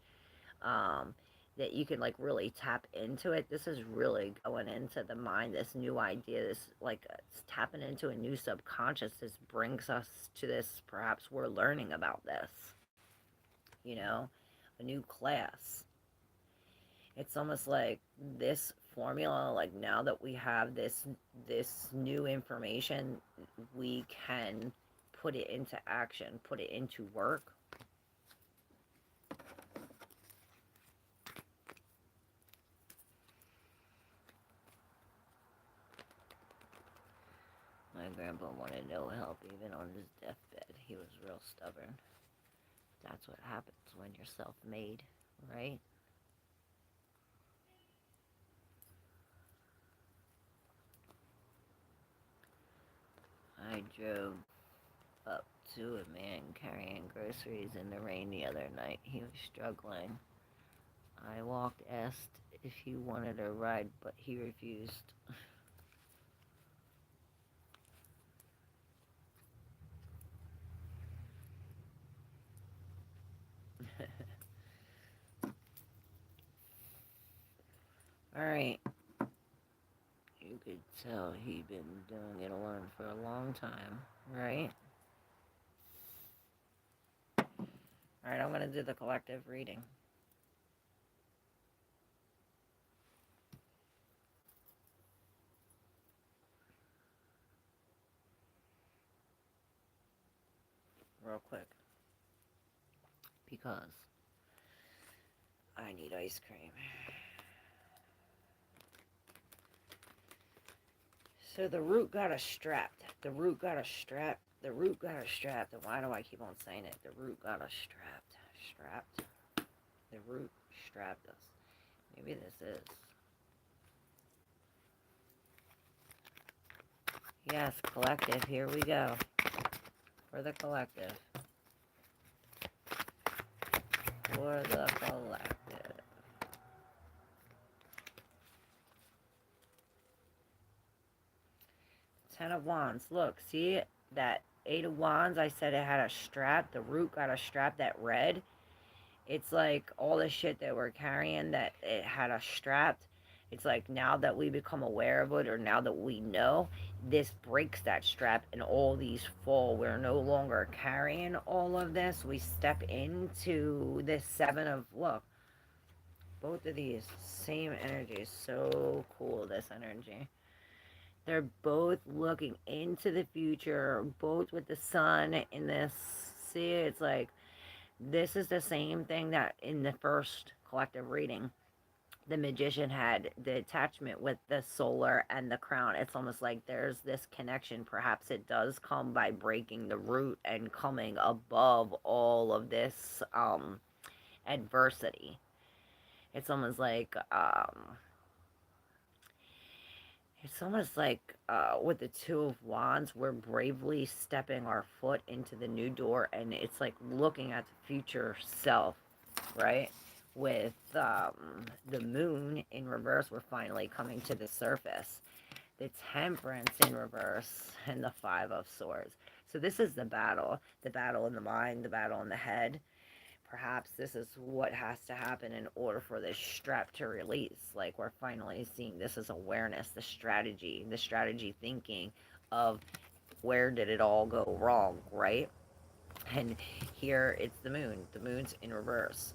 that you can like really tap into it. This is really going into the mind, this new idea, this like it's tapping into a new subconscious. This brings us to this, perhaps we're learning about this, you know, a new class. It's almost like this formula, like now that we have this new information, we can put it into action, put it into work. My grandpa wanted no help even on his deathbed. He was real stubborn. That's what happens when you're self-made, right? I drove up to a man carrying groceries in the rain the other night. He was struggling. I walked, asked if he wanted a ride, but he refused. Alright. You could tell he'd been doing it alone for a long time, right? Alright, I'm going to do the collective reading. Real quick. Because I need ice cream. So the root got us strapped. The root got us strapped. The root got us strapped. And why do I keep on saying it? The root got us strapped. Strapped. The root strapped us. Maybe this is. Yes, collective. Here we go. For the collective. For the collective. Ten of Wands. Look, see that Eight of Wands? I said it had a strap. The root got a strap, that red. It's like all the shit that we're carrying that it had us strapped. It's like now that we become aware of it, or now that we know, this breaks that strap and all these fall. We're no longer carrying all of this. We step into this Seven of, look, both of these, same energy. So cool, this energy. They're both looking into the future, both with the sun in this. See, it's like this is the same thing that in the first collective reading, the magician had the attachment with the solar and the crown. It's almost like there's this connection. Perhaps it does come by breaking the root and coming above all of this adversity. It's almost like with the Two of Wands, we're bravely stepping our foot into the new door, and it's like looking at the future self, right? With the moon in reverse, we're finally coming to the surface. The Temperance in reverse, and the Five of Swords. So this is the battle in the mind, the battle in the head. Perhaps this is what has to happen in order for this strap to release. Like we're finally seeing this as awareness, the strategy thinking of where did it all go wrong, right? And here it's the moon. The moon's in reverse.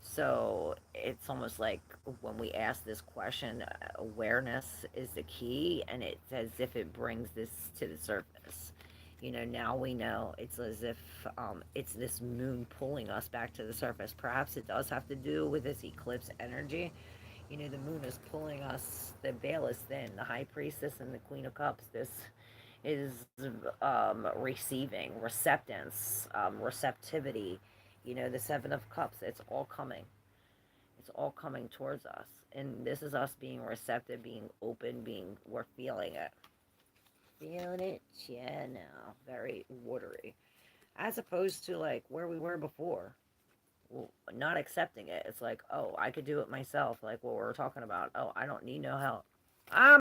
So it's almost like when we ask this question, awareness is the key, and it's as if it brings this to the surface. Now we know it's as if it's this moon pulling us back to the surface. Perhaps it does have to do with this eclipse energy. The moon is pulling us, the veil is thin, the high priestess and the queen of cups. This is receiving, receptance, receptivity. The seven of cups, it's all coming. It's all coming towards us. And this is us being receptive, being open, we're feeling it. Feeling it? Yeah, no. Very watery. As opposed to like where we were before. Well, not accepting it. It's like, oh, I could do it myself. Like what we were talking about. Oh, I don't need no help. I'm